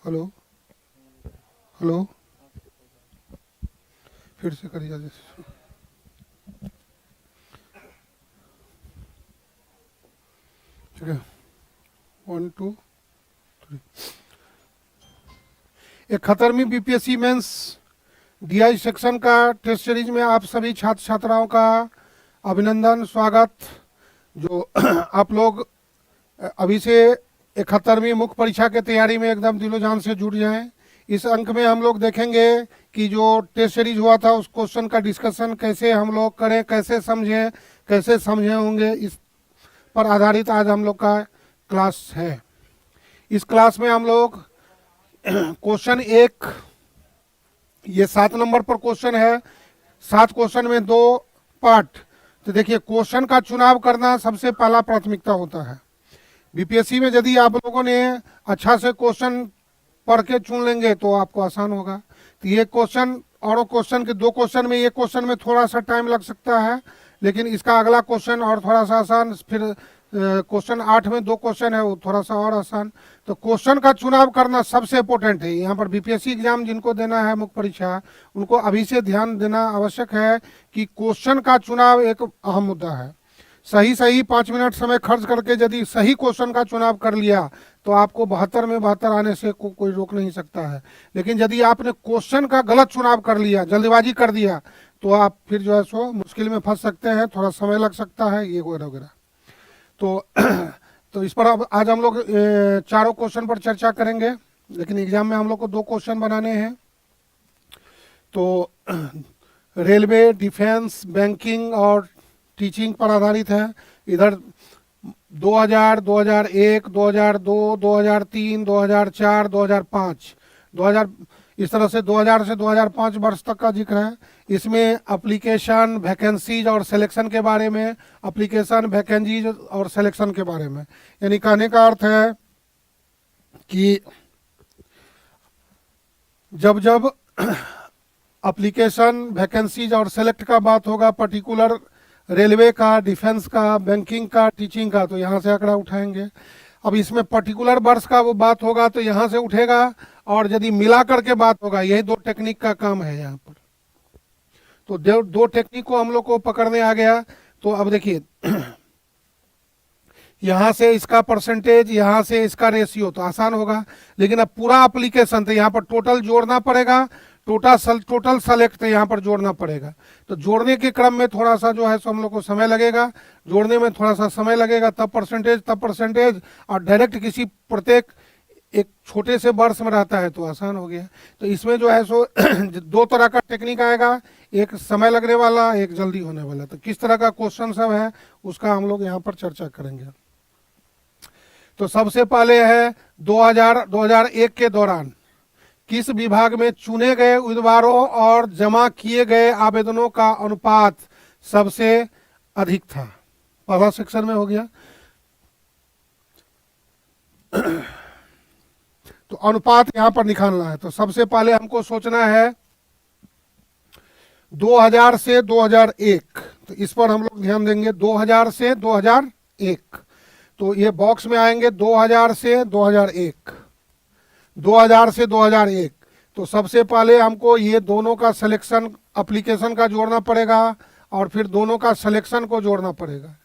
Hello. Hello. फिर से करिए जैसे। ठीक है। 1 2 3। 71वीं बीपीएससी मेंस डीआई सेक्शन का टेस्ट सीरीज में आप सभी छात्र छात्राओं का अभिनंदन, स्वागत। जो आप लोग अभी से 71वीं मुख्य परीक्षा की तैयारी में एकदम दिलो जान से जुट जाएं। इस अंक में हम लोग देखेंगे कि जो टेस्ट सीरीज हुआ था उस क्वेश्चन का डिस्कशन कैसे हम लोग करें, कैसे समझे होंगे, इस पर आधारित आज हम लोग का क्लास है। इस क्लास में हम लोग क्वेश्चन एक, ये 7 नंबर पर क्वेश्चन है। 7 क्वेश्चन में 2 पार्ट। तो देखिए, क्वेश्चन का चुनाव करना सबसे पहला प्राथमिकता होता है बीपीएससी में। यदि आप लोगों ने अच्छा से क्वेश्चन पढ़ के चुन लेंगे तो आपको आसान होगा। तो ये क्वेश्चन और क्वेश्चन के 2 क्वेश्चन में, ये क्वेश्चन में थोड़ा सा टाइम लग सकता है, लेकिन इसका अगला क्वेश्चन और थोड़ा सा आसान। फिर क्वेश्चन 8 में 2 क्वेश्चन है, वो थोड़ा सा और आसान। तो क्वेश्चन का चुनाव करना सबसे इम्पोर्टेंट है। यहाँ पर बीपीएससी एग्जाम जिनको देना है मुख्य परीक्षा, उनको अभी से ध्यान देना आवश्यक है कि क्वेश्चन का चुनाव एक अहम मुद्दा है। सही सही 5 मिनट समय खर्च करके यदि सही क्वेश्चन का चुनाव कर लिया तो आपको 72 में 72 आने से कोई रोक नहीं सकता है। लेकिन यदि आपने क्वेश्चन का गलत चुनाव कर लिया, जल्दबाजी कर दिया, तो आप फिर जो है सो मुश्किल में फंस सकते हैं, थोड़ा समय लग सकता है, ये वगैरह वगैरह। तो तो इस पर अब आज हम लोग चारों क्वेश्चन पर चर्चा करेंगे, लेकिन एग्जाम में हम लोग को 2 क्वेश्चन बनाने हैं। तो रेलवे, डिफेंस, बैंकिंग और टीचिंग पर आधारित है। इधर 2000, 2001, 2002, 2003, 2004, 2005, 2000, इस तरह से 2000 से 2005 वर्ष तक का जिक्र है। इसमें एप्लीकेशन, वैकेंसीज और सिलेक्शन के बारे में, एप्लीकेशन, वैकेंसीज और सिलेक्शन के बारे में, यानी कहने का अर्थ है कि जब जब एप्लीकेशन, वैकेंसीज और सेलेक्ट का बात होगा, पर्टिकुलर रेलवे का, डिफेंस का, बैंकिंग का, टीचिंग का, तो यहाँ से आंकड़ा उठाएंगे। अब इसमें पर्टिकुलर वर्ष का वो बात होगा तो यहाँ से उठेगा, और यदि मिला करके बात होगा, यही 2 टेक्निक का काम है यहाँ पर। तो 2 टेक्निक को हम लोग को पकड़ने आ गया। तो अब देखिए, यहाँ से इसका परसेंटेज, यहाँ से इसका रेशियो, तो आसान होगा। लेकिन अब पूरा एप्लीकेशन, तो यहाँ पर टोटल जोड़ना पड़ेगा, टोटल सेलेक्ट तो यहाँ पर जोड़ना पड़ेगा। तो जोड़ने के क्रम में थोड़ा सा जो है सो हम लोग को समय लगेगा, जोड़ने में थोड़ा सा समय लगेगा, तब परसेंटेज, और डायरेक्ट किसी प्रत्येक एक छोटे से वर्ष में रहता है तो आसान हो गया। तो इसमें जो है सो 2 तरह का टेक्निक आएगा, एक समय लगने वाला, एक जल्दी होने वाला। तो किस तरह का क्वेश्चन सब है उसका हम लोग यहाँ पर चर्चा करेंगे। तो सबसे पहले है 2001 के दौरान किस विभाग में चुने गए उम्मीदवारों और जमा किए गए आवेदनों का अनुपात सबसे अधिक था। पहला सेक्शन में हो गया। तो अनुपात यहां पर निकालना है। तो सबसे पहले हमको सोचना है 2000 से 2001। तो इस पर हम लोग ध्यान देंगे, 2000 से 2001। तो ये बॉक्स में आएंगे 2000 से 2001, 2000 से 2001। तो सबसे पहले हमको ये दोनों का सिलेक्शन, एप्लीकेशन का जोड़ना पड़ेगा, और फिर दोनों का सिलेक्शन को जोड़ना पड़ेगा,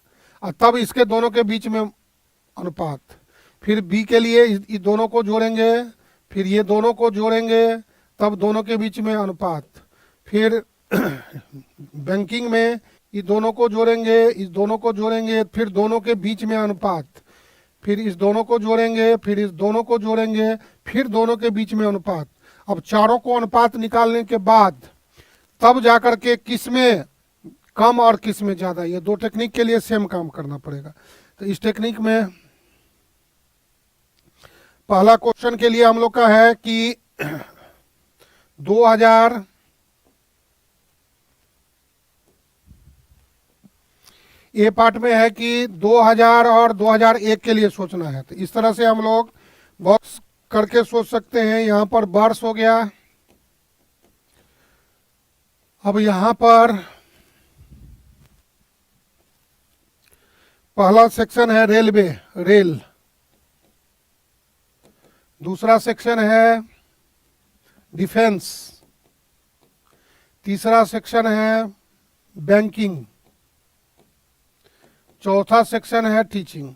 और तब इसके दोनों के बीच में अनुपात। फिर बी के लिए इस दोनों को जोड़ेंगे, फिर ये दोनों को जोड़ेंगे, तब दोनों के बीच में अनुपात। फिर बैंकिंग में इस दोनों को जोड़ेंगे, इस दोनों को जोड़ेंगे, फिर दोनों के बीच में अनुपात। फिर इस दोनों को जोड़ेंगे, फिर इस दोनों को जोड़ेंगे, फिर दोनों के बीच में अनुपात। अब चारों को अनुपात निकालने के बाद तब जाकर के किस में कम और किस में ज्यादा, ये 2 टेक्निक के लिए सेम काम करना पड़ेगा। तो इस टेक्निक में पहला क्वेश्चन के लिए हम लोग का है कि 2000, ये पार्ट में है कि 2000 और 2001 के लिए सोचना है। तो इस तरह से हम लोग बॉक्स करके सोच सकते हैं। यहां पर वर्ष हो गया। अब यहां पर पहला सेक्शन है रेलवे, रेल, दूसरा सेक्शन है डिफेंस, तीसरा सेक्शन है बैंकिंग, चौथा सेक्शन है टीचिंग।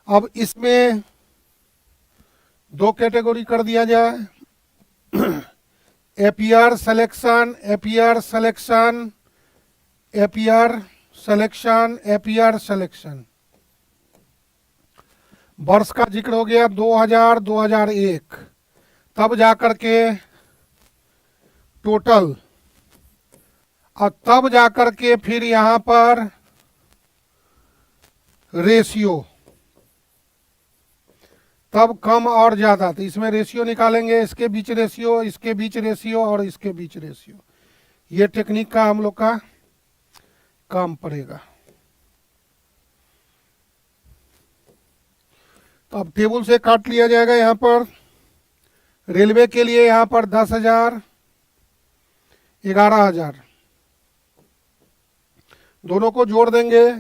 अब इसमें दो कैटेगरी कर दिया जाए, APR selection, APR selection, APR selection, APR selection. वर्ष का जिक्र हो गया 2000, 2001, तब जाकर के टोटल, और तब जाकर के फिर यहां पर रेशियो, तब कम और ज्यादा, तो इसमें रेशियो निकालेंगे, इसके बीच रेशियो, इसके बीच रेशियो और इसके बीच रेशियो। ये टेक्निक का हम लोग का काम पड़ेगा। तो अब टेबल से काट लिया जाएगा। यहां पर रेलवे के लिए यहां पर 10,000, 11,000, दोनों को जोड़ देंगे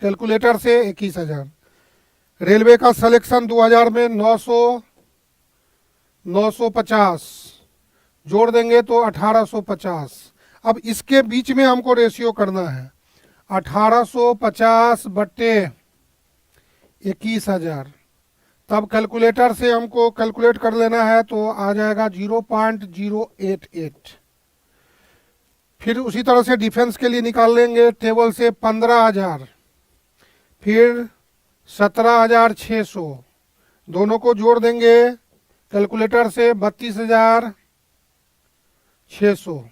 कैलकुलेटर से 21,000। रेलवे का सिलेक्शन 2000 में 900, 950 जोड़ देंगे तो 1850। अब इसके बीच में हमको रेशियो करना है, 1850 बट्टे 21,000। तब कैलकुलेटर से हमको कैलकुलेट कर लेना है, तो आ जाएगा 0.088। फिर उसी तरह से डिफेंस के लिए निकाल लेंगे टेबल से 15,000, फिर 17,600, दोनों को जोड़ देंगे कैलकुलेटर से 32,600।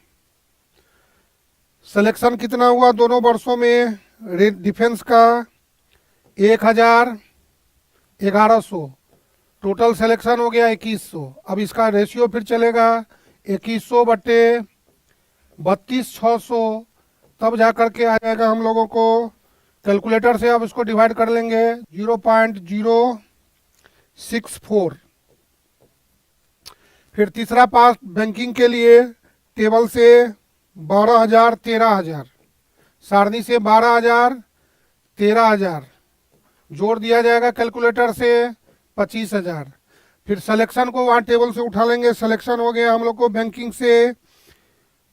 सिलेक्शन कितना हुआ दोनों वर्षों में? डिफेंस का 1,000, 1,100, टोटल सिलेक्शन हो गया 2,100। अब इसका रेशियो फिर चलेगा 2,100 बट्टे 32,600, तब जाकर के आ जाएगा हम लोगों को कैलकुलेटर से। अब इसको डिवाइड कर लेंगे 0.064। फिर तीसरा पार्ट बैंकिंग के लिए टेबल से 12,000, 13,000, सारणी से 12,000, 13,000 जोड़ दिया जाएगा कैलकुलेटर से 25,000। फिर सिलेक्शन को वहां टेबल से उठा लेंगे। सिलेक्शन हो गया हम लोग को बैंकिंग से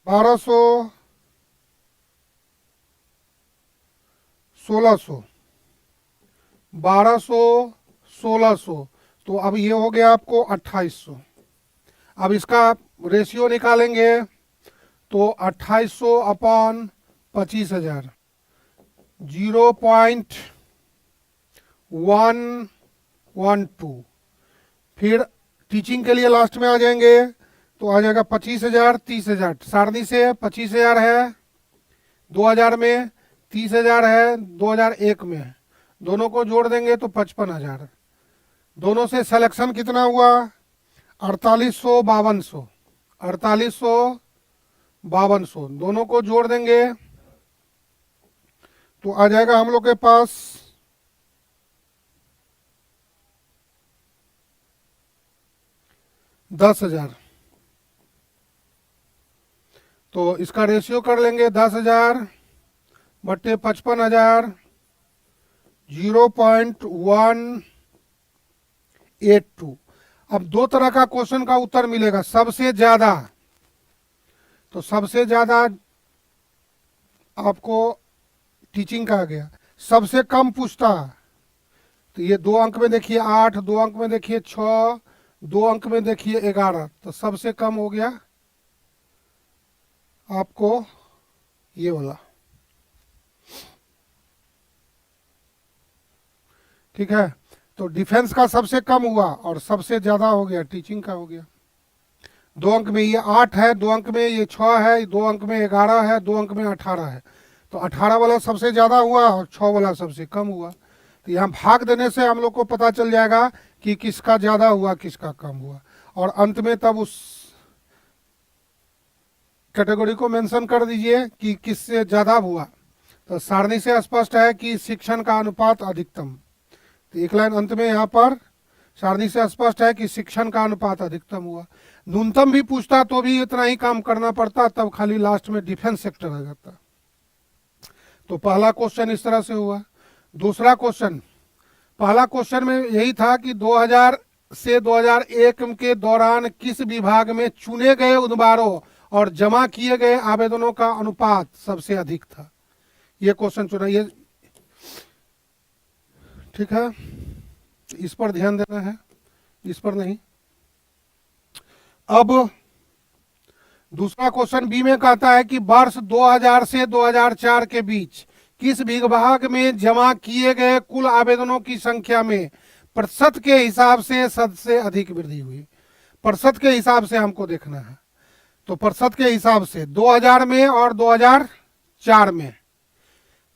1200, 1600, 1200, 1600, तो अब ये हो गया आपको 2800। अब इसका रेशियो निकालेंगे तो 2800 अपॉन 25,000, 0.112। फिर टीचिंग के लिए लास्ट में आ जाएंगे तो आ जाएगा 25,000, 30,000। सारणी से 25,000 है 2000 में, 30,000 है 2001 में, दोनों को जोड़ देंगे तो 55,000। दोनों से सिलेक्शन कितना हुआ? 4800, 5200, 4800, 5200, दोनों को जोड़ देंगे तो आ जाएगा हम लोग के पास 10,000। तो इसका रेशियो कर लेंगे 10,000 बट्टे 55,000, 0.182। अब दो तरह का क्वेश्चन का उत्तर मिलेगा, सबसे ज्यादा, तो सबसे ज्यादा आपको टीचिंग का आ गया। सबसे कम पूछता तो ये 2 अंक में देखिए 8, 2 अंक में देखिए 6, 2 अंक में देखिए 11, तो सबसे कम हो गया आपको ये वाला। ठीक है, तो डिफेंस का सबसे कम हुआ और सबसे ज्यादा हो गया टीचिंग का हो गया। 2 अंक में ये 8 है, 2 अंक में ये 6 है, 2 अंक में 11 है, 2 अंक में 18 है, तो 18 वाला सबसे ज्यादा हुआ और 6 वाला सबसे कम हुआ। तो यहाँ भाग देने से हम लोग को पता चल जाएगा कि किसका ज्यादा हुआ किसका कम हुआ, और अंत में तब उस कैटेगरी को मेंशन कर दीजिए कि किससे ज्यादा हुआ। तो सारणी से स्पष्ट है कि शिक्षण का अनुपात अधिकतम, तो एक लाइन अंत में यहाँ पर सारणी से स्पष्ट है कि शिक्षण का अनुपात अधिकतम हुआ। न्यूनतम भी पूछता तो भी इतना ही काम करना पड़ता, तब खाली लास्ट में डिफेंस सेक्टर आ जाता। तो पहला क्वेश्चन इस तरह से हुआ। दूसरा क्वेश्चन पहला क्वेश्चन में यही था कि 2000 से 2001 के दौरान किस विभाग में चुने गए उम्मीदवारों और जमा किए गए आवेदनों का अनुपात सबसे अधिक था। ये क्वेश्चन चुना, ये ठीक है, इस पर ध्यान देना है, इस पर नहीं। अब दूसरा क्वेश्चन बी में कहता है कि वर्ष 2000 से 2004 के बीच किस विभाग में जमा किए गए कुल आवेदनों की संख्या में प्रतिशत के हिसाब से सबसे अधिक वृद्धि हुई। प्रतिशत के हिसाब से हमको देखना है, तो प्रतिशत के हिसाब से 2000 में और 2004 में,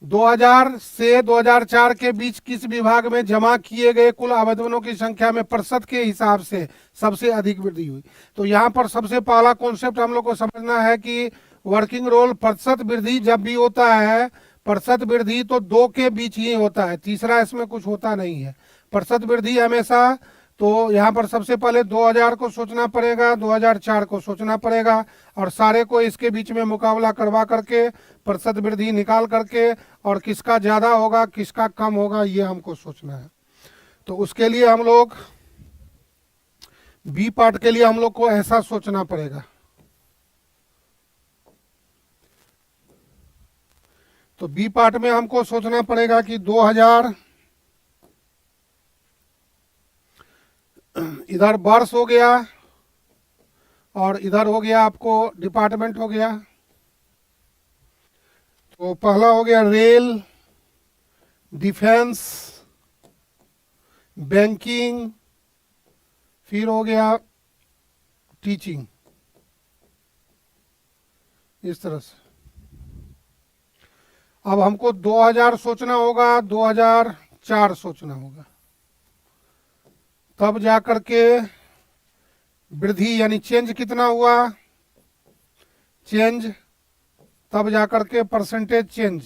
2000 से 2004 के बीच किस विभाग में जमा किए गए कुल आवेदनों की संख्या में प्रतिशत के हिसाब से सबसे अधिक वृद्धि हुई। तो यहाँ पर सबसे पहला कॉन्सेप्ट हम लोग को समझना है कि वर्किंग रोल प्रतिशत वृद्धि जब भी होता है, प्रतिशत वृद्धि तो 2 के बीच ही होता है, तीसरा इसमें कुछ होता नहीं है। प्रतिशत वृद्धि हमेशा, तो यहाँ पर सबसे पहले 2000 को सोचना पड़ेगा, 2004 को सोचना पड़ेगा, और सारे को इसके बीच में मुकाबला करवा करके प्रतिशत वृद्धि निकाल करके और किसका ज़्यादा होगा किसका कम होगा ये हमको सोचना है। तो उसके लिए हम लोग बी पार्ट के लिए हम लोग को ऐसा सोचना पड़ेगा। तो बी पार्ट में हमको सोचना पड़ेगा कि 2000 इधर वर्ष हो गया और इधर हो गया आपको डिपार्टमेंट हो गया। तो पहला हो गया रेल, डिफेंस, बैंकिंग, फिर हो गया टीचिंग, इस तरह से। अब हमको 2000 सोचना होगा, 2004 सोचना होगा, तब जाकर के वृद्धि यानी चेंज कितना हुआ, चेंज, तब जाकर के परसेंटेज चेंज,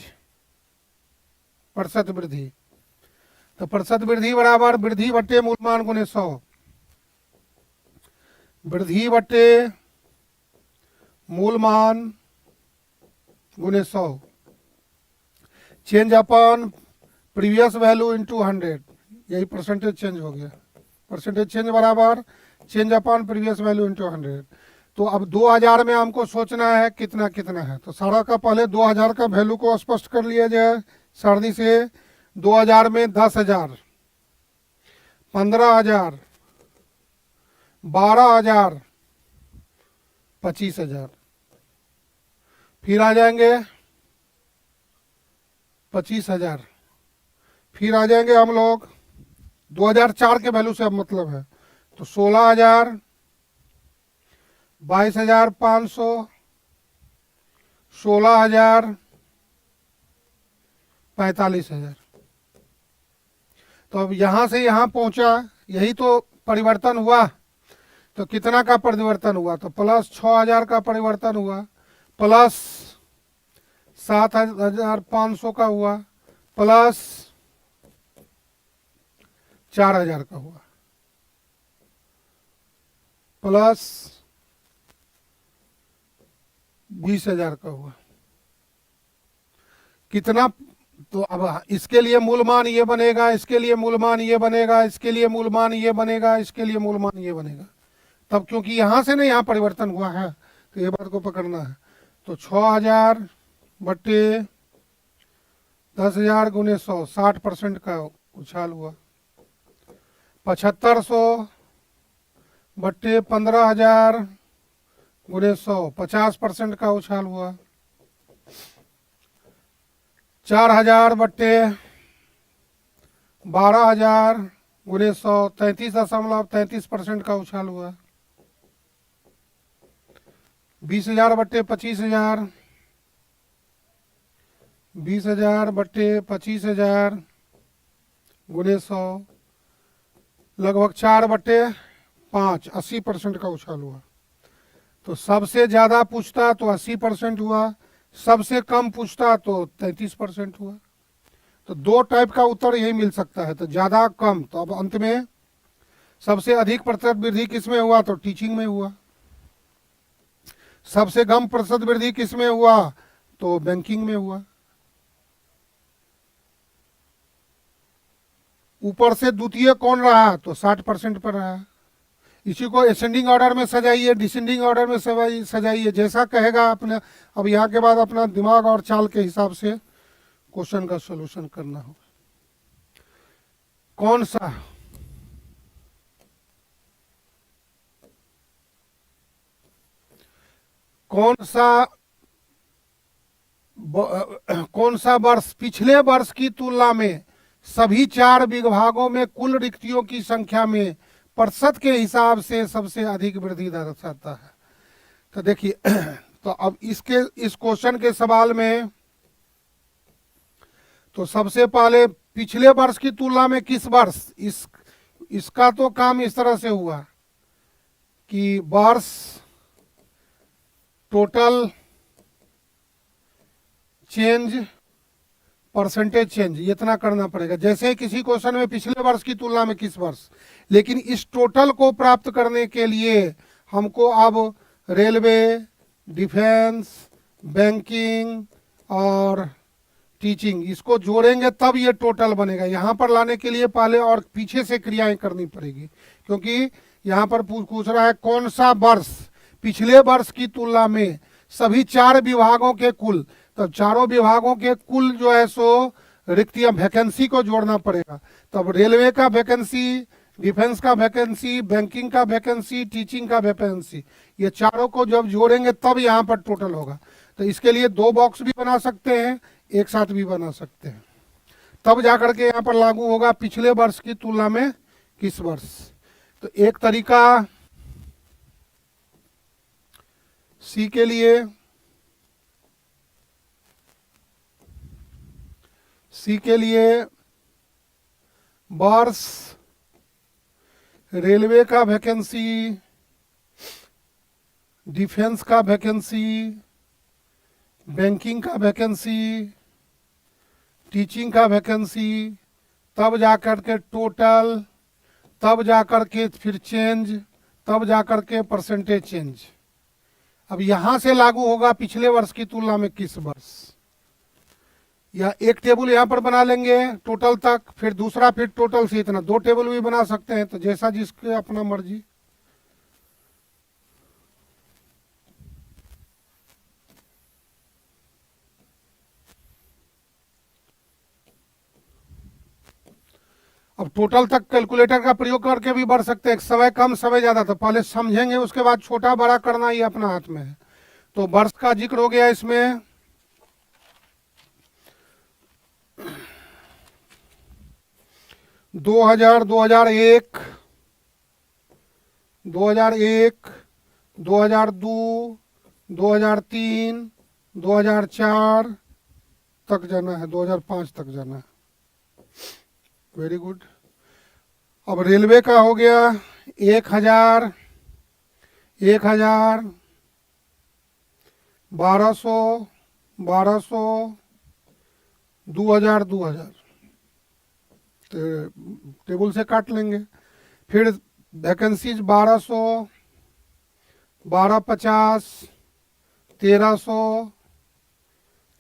प्रतिशत वृद्धि। तो प्रतिशत वृद्धि बराबर वृद्धि बटे मूलमान गुने 100, वृद्धि बटे मूलमान गुने 100, change upon previous value into 100, यही परसेंटेज चेंज हो गया। परसेंटेज चेंज बराबर change upon previous value into 100। तो अब 2000 में हमको सोचना है कितना कितना है, तो सारा का पहले 2000 का वैल्यू को स्पष्ट कर लिया जाए सारणी से। 2000 में 10,000, 15,000, 12,000, 25,000, फिर आ जाएंगे 25,000, फिर आ जाएंगे हम लोग 2004 के वैल्यू से अब मतलब है, तो 16,000, 22,500, 16,000, 45,000। तो अब यहां से यहां पहुंचा, यही तो परिवर्तन हुआ। तो कितना का परिवर्तन हुआ, तो प्लस 6,000 का परिवर्तन हुआ, प्लस 7,500 का हुआ, प्लस 4,000 का हुआ, प्लस 20,000 का हुआ। कितना, तो अब इसके लिए मूलमान ये बनेगा, इसके लिए मूलमान ये बनेगा, इसके लिए मूलमान ये बनेगा, इसके लिए मूलमान ये बनेगा। तब क्योंकि यहां से ना यहाँ परिवर्तन हुआ है, तो ये बात को पकड़ना है। तो 6,000 बट्टे 10,000 गुने 100, 60% का उछाल हुआ। 7,500 बट्टे 15,000 गुने 100, 50% का उछाल हुआ। 4,000 बट्टे 12,000 गुने 100, 33.33% का उछाल हुआ। 20,000 बट्टे 25,000, 20,000 बट्टे 25,000 गुने 100, लगभग 4 बट्टे 5, 80% का उछाल हुआ। तो सबसे ज्यादा पूछता तो 80% हुआ, सबसे कम पूछता तो 33% हुआ। तो 2 टाइप का उत्तर यही मिल सकता है, तो ज्यादा कम। तो अब अंत में सबसे अधिक प्रतिशत वृद्धि किसमें हुआ, तो टीचिंग में हुआ। सबसे कम प्रतिशत वृद्धि किसमें हुआ, तो बैंकिंग में हुआ। ऊपर से द्वितीय कौन रहा, तो 60% पर रहा। इसी को असेंडिंग ऑर्डर में सजाइए, डिसेंडिंग ऑर्डर में सजाइए, जैसा कहेगा अपने। अब यहाँ के बाद अपना दिमाग और चाल के हिसाब से क्वेश्चन का सॉल्यूशन करना होगा। कौन सा वर्ष पिछले वर्ष की तुलना में सभी 4 विभागों में कुल रिक्तियों की संख्या में प्रतिशत के हिसाब से सबसे अधिक वृद्धि दर्शाता है। तो देखिए तो अब इस क्वेश्चन के सवाल में तो सबसे पहले पिछले वर्ष की तुलना में किस वर्ष, इसका तो काम इस तरह से हुआ कि वर्ष टोटल चेंज परसेंटेज चेंज, इतना करना पड़ेगा। जैसे किसी क्वेश्चन में पिछले वर्ष की तुलना में किस वर्ष, लेकिन इस टोटल को प्राप्त करने के लिए हमको अब रेलवे, डिफेंस, बैंकिंग और टीचिंग इसको जोड़ेंगे तब ये टोटल बनेगा। यहाँ पर लाने के लिए पहले और पीछे से क्रियाएं करनी पड़ेगी, क्योंकि यहाँ पर पूछ रहा है कौन सा वर्ष पिछले वर्ष की तुलना में सभी 4 विभागों के कुल, तब चारों विभागों के कुल जो है सो रिक्तियां वैकेंसी को जोड़ना पड़ेगा। तब रेलवे का वैकेंसी, डिफेंस का वैकेंसी, बैंकिंग का वैकेंसी, टीचिंग का वैकेंसी, ये चारों को जब जोड़ेंगे तब यहाँ पर टोटल होगा। तो इसके लिए 2 बॉक्स भी बना सकते हैं, एक साथ भी बना सकते हैं, तब जाकर के यहाँ पर लागू होगा पिछले वर्ष की तुलना में किस वर्ष। तो एक तरीका सी के लिए वर्ष रेलवे का वैकेंसी, डिफेंस का वैकेंसी, बैंकिंग का वैकेंसी, टीचिंग का वैकेंसी, तब जाकर के टोटल, तब जाकर के फिर चेंज, तब जाकर के परसेंटेज चेंज। अब यहां से लागू होगा पिछले वर्ष की तुलना में किस वर्ष, या एक टेबल यहां पर बना लेंगे टोटल तक, फिर दूसरा फिर टोटल से इतना, 2 टेबल भी बना सकते हैं, तो जैसा जिसके अपना मर्जी। अब टोटल तक कैलकुलेटर का प्रयोग करके भी बढ़ सकते हैं, समय कम समय ज्यादा, तो पहले समझेंगे उसके बाद छोटा बड़ा करना ही अपना हाथ में है। तो वर्ष का जिक्र हो गया इसमें। 2000, 2001, 2001, 2002, 2003, 2004 तक जाना है, 2005 तक जाना है। Very good. अब रेलवे का हो गया 1000, 1000, 1200, 1200, 2000, 2000, टेबल से काट लेंगे। फिर वैकेंसीज 1200, 1250, 1300,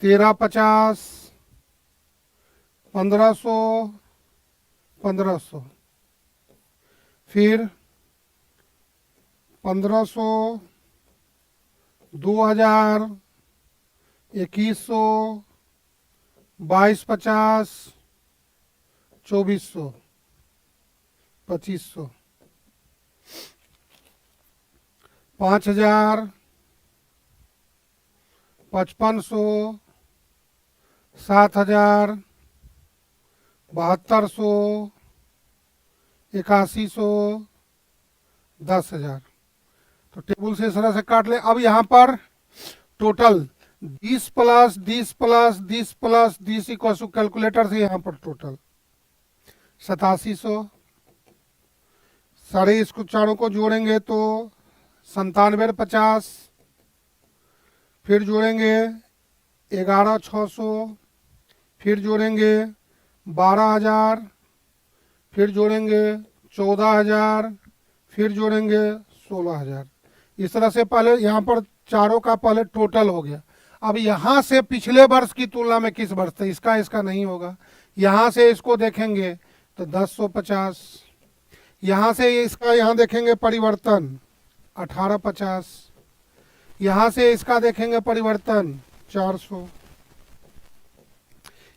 1350, 1500, 1500, फिर 1500, 2000, 2100, 2250, 2400, 2500, 5000, 5500, 7000, 7200, 8100, 10,000। तो टेबल से इस तरह से काट ले। अब यहाँ पर total 20 plus 20 plus 20 plus 20 equal to calculator से यहाँ पर टोटल 8700। सारे इसको चारों को जोड़ेंगे तो 9750, फिर जोड़ेंगे 11600, फिर जोड़ेंगे 12000, फिर जोड़ेंगे 14000, फिर जोड़ेंगे 16000। इस तरह से पहले यहाँ पर चारों का पहले टोटल हो गया। अब यहाँ से पिछले वर्ष की तुलना में किस वर्ष था, इसका नहीं होगा। यहाँ से इसको देखेंगे तो 1050। यहाँ से इसका यहाँ देखेंगे परिवर्तन 1850। यहाँ से इसका देखेंगे परिवर्तन 400।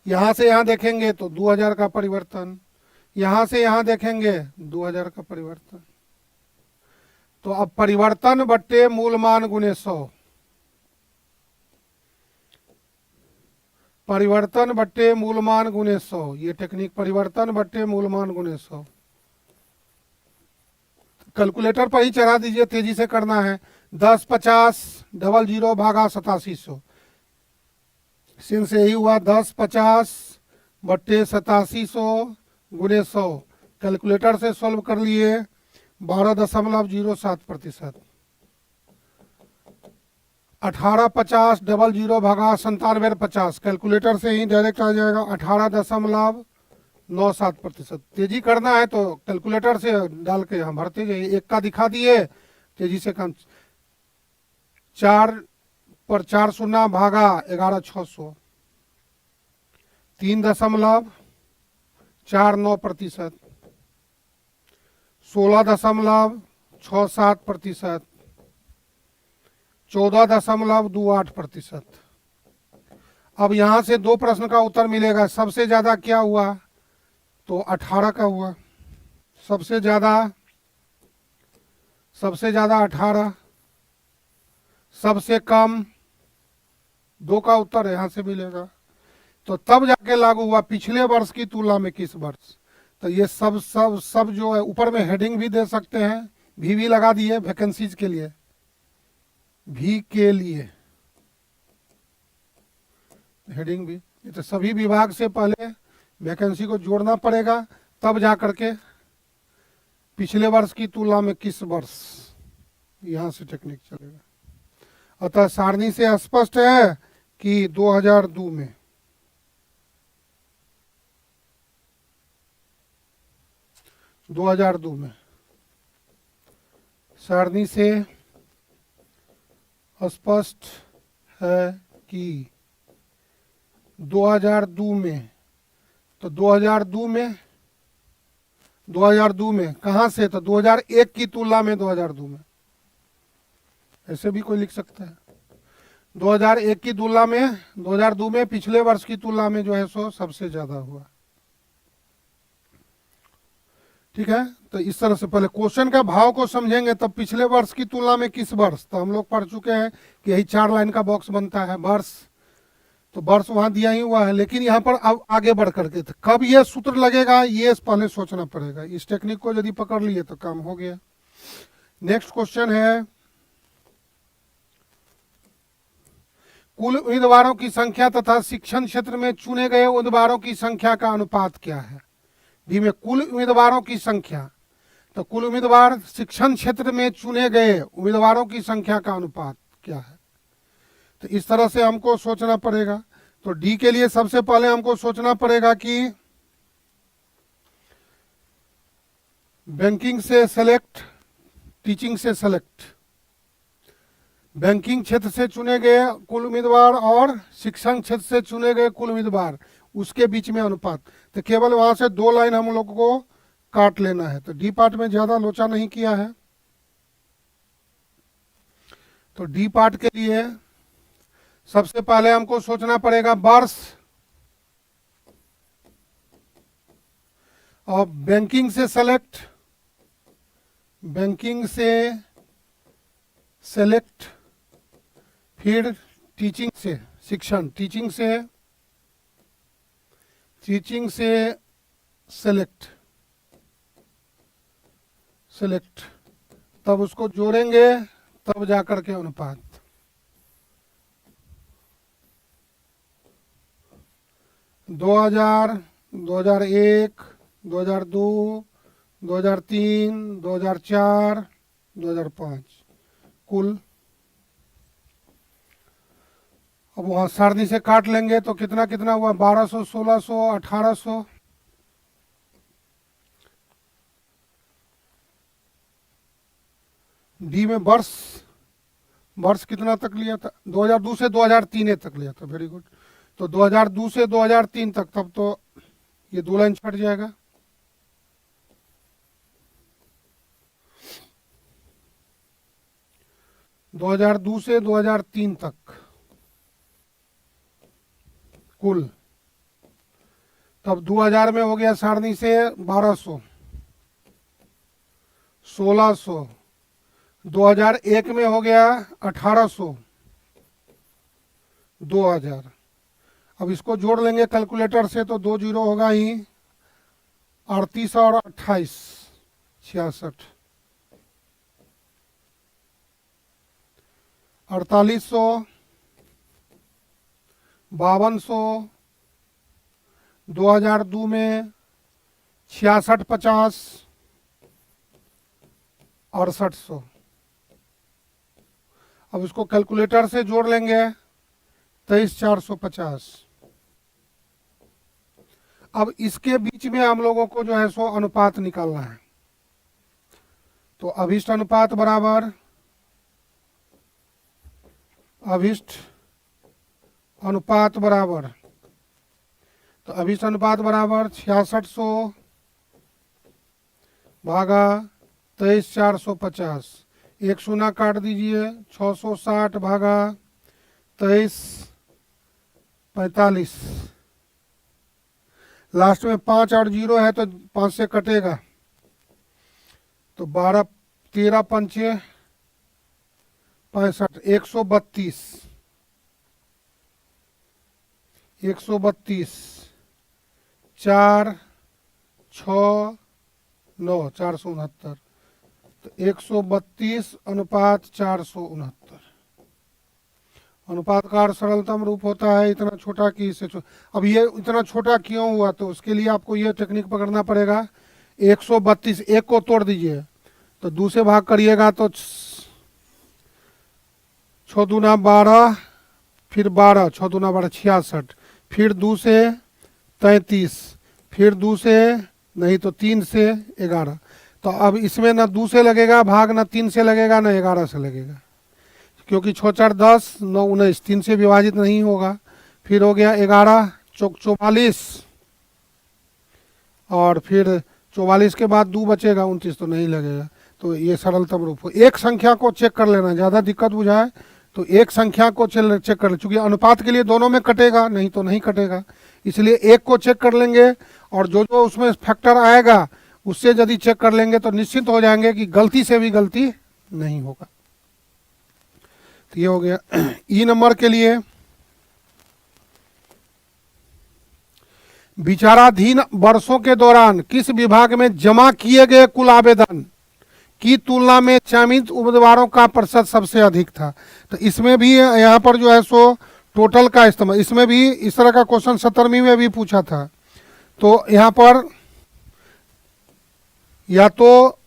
यहाँ से यहाँ देखेंगे तो 2000 का परिवर्तन। यहाँ से यहाँ देखेंगे 2000 का परिवर्तन। तो अब परिवर्तन बट्टे मूल मान गुने 100, परिवर्तन बट्टे मूल मान गुने 100, ये टेक्निक परिवर्तन बट्टे मूल मान गुने 100। कैलकुलेटर पर ही चढ़ा दीजिए, तेजी से करना है। 1050 00 भागा 8700, सिन से यही हुआ 1050 बट्टे 8700 गुने 100। कैलकुलेटर से सॉल्व कर लिए 12.07%। 1850 00 भागा 9750, कैलकुलेटर से ही डायरेक्ट आ जाएगा 18.97%। तेजी करना है तो कैलकुलेटर से डाल के हम भरते जाइए। एक का दिखा दिए, तेजी से कम। 4 पर 4 शून्य भागा 11600, 3.49%। 16.67%। 14.28%। अब यहां से दो प्रश्न का उत्तर मिलेगा। सबसे ज्यादा क्या हुआ, तो 18 का हुआ। सबसे ज्यादा 18, सबसे कम 2 का उत्तर यहां से मिलेगा। तो तब जाके लागू हुआ पिछले वर्ष की तुलना में किस वर्ष। तो ये सब जो है ऊपर में हेडिंग भी दे सकते हैं, भी लगा दिए वैकेंसीज के लिए, भी के लिए हेडिंग भी। ये तो सभी विभाग से पहले वैकेंसी को जोड़ना पड़ेगा, तब जा करके पिछले वर्ष की तुलना में किस वर्ष, यहां से टेक्निक चलेगा। अतः सारणी से स्पष्ट है कि 2002 में। सारणी से स्पष्ट है कि 2002 में। तो 2002 में कहां से, तो 2001 की तुलना में 2002 में, ऐसे भी कोई लिख सकता है। 2001 की तुलना में 2002 में पिछले वर्ष की तुलना में जो है सो सबसे ज्यादा हुआ। ठीक है, तो इस तरह से पहले क्वेश्चन का भाव को समझेंगे, तब पिछले वर्ष की तुलना में किस वर्ष। तो हम लोग पढ़ चुके हैं कि यही 4 लाइन का बॉक्स बनता है वर्ष, तो वर्ष वहां दिया ही हुआ है। लेकिन यहाँ पर अब आगे बढ़ करके कब ये सूत्र लगेगा, ये पहले सोचना पड़ेगा। इस टेक्निक को यदि पकड़ लिए तो काम हो गया। नेक्स्ट क्वेश्चन है, कुल उम्मीदवारों की संख्या तथा शिक्षण क्षेत्र में चुने गए उम्मीदवारों की संख्या का अनुपात क्या है। बी में कुल उम्मीदवारों की संख्या, तो कुल उम्मीदवार शिक्षण क्षेत्र में चुने गए उम्मीदवारों की संख्या का अनुपात क्या है। तो इस तरह से हमको सोचना पड़ेगा। तो डी के लिए सबसे पहले हमको सोचना पड़ेगा कि बैंकिंग से सेलेक्ट, टीचिंग से सेलेक्ट। बैंकिंग क्षेत्र से चुने गए कुल उम्मीदवार और शिक्षण क्षेत्र से चुने गए कुल उम्मीदवार, उसके बीच में अनुपात। तो केवल वहां से 2 लाइन हम लोग को काट लेना है। तो डी पार्ट में ज्यादा लोचा नहीं किया है। तो डी पार्ट के लिए सबसे पहले हमको सोचना पड़ेगा वर्ष, और बैंकिंग से सेलेक्ट, फिर टीचिंग से शिक्षण, टीचिंग से सेलेक्ट, तब उसको जोड़ेंगे, तब जाकर के अनुपात। 2000, 2001, 2002, 2003, 2004, 2005 कुल। अब वहां सारणी से काट लेंगे तो कितना कितना हुआ, 1200, 1600, 1800। डी में वर्ष कितना तक लिया था, 2002 से 2003 तक लिया था। Very good. तो 2002 से 2003 तक, तब तो ये 2 लाइन छट जाएगा। 2002 से 2003 तक कुल। तब 2000 में हो गया सारणी से 1200, 1600, 2001 में हो गया 1800, 2000। अब इसको जोड़ लेंगे कैलकुलेटर से तो 2 जीरो होगा ही, 38 और 28, 66, 4800, 5200, 2002 में 66, 50, 6800। अब इसको कैलकुलेटर से जोड़ लेंगे 23,450। अब इसके बीच में हम लोगों को जो है सो अनुपात निकालना है। तो अभिष्ट अनुपात बराबर अभिष्ट अनुपात बराबर, तो अभिष्ट अनुपात बराबर 6600 भागा 23,450। एक शून्य काट दीजिए, 660 भागा 23,45। लास्ट में 5 और 0 है तो 5 से कटेगा, तो 12, 13 पंचे 65, 132, 132, 4, 6, 9, 469। तो 132 अनुपात 469। अनुपात का सरलतम रूप होता है इतना छोटा कि इससे अब ये इतना छोटा क्यों हुआ, तो उसके लिए आपको ये टेक्निक पकड़ना पड़ेगा। 132, एक को तोड़ दीजिए तो दूसरे भाग करिएगा तो 6 दूना 12, फिर 12, 6 दूना 12, 66, फिर 2 से 33, फिर 2 से नहीं तो 3 से 11। तो अब इसमें ना 2 से लगेगा भाग, ना 3 से लगेगा, ना 11 से लगेगा, क्योंकि 6 4 10, 9 19, 3 से विभाजित नहीं होगा। फिर हो गया 11 चौक 44, और फिर 44 के बाद 2 बचेगा, 29, तो नहीं लगेगा। तो ये सरलतम रूप हो। एक संख्या को चेक कर लेना, ज़्यादा दिक्कत बुझाए तो एक संख्या को चेक कर ले, चूंकि अनुपात के लिए दोनों में कटेगा, नहीं तो नहीं कटेगा, इसलिए एक को चेक कर लेंगे, और जो जो उसमें फैक्टर आएगा उससे यदि चेक कर लेंगे तो निश्चित हो जाएंगे कि गलती से भी गलती नहीं होगा। तो ये हो गया। ई नंबर के लिए विचाराधीन वर्षों के दौरान किस विभाग में जमा किए गए कुल आवेदन की तुलना में चयनित उम्मीदवारों का प्रतिशत सबसे अधिक था। तो इसमें भी यहाँ पर जो है सो टोटल का इस्तेमाल, इसमें भी इस तरह का क्वेश्चन 17वीं में भी पूछा था। तो यहाँ पर या तो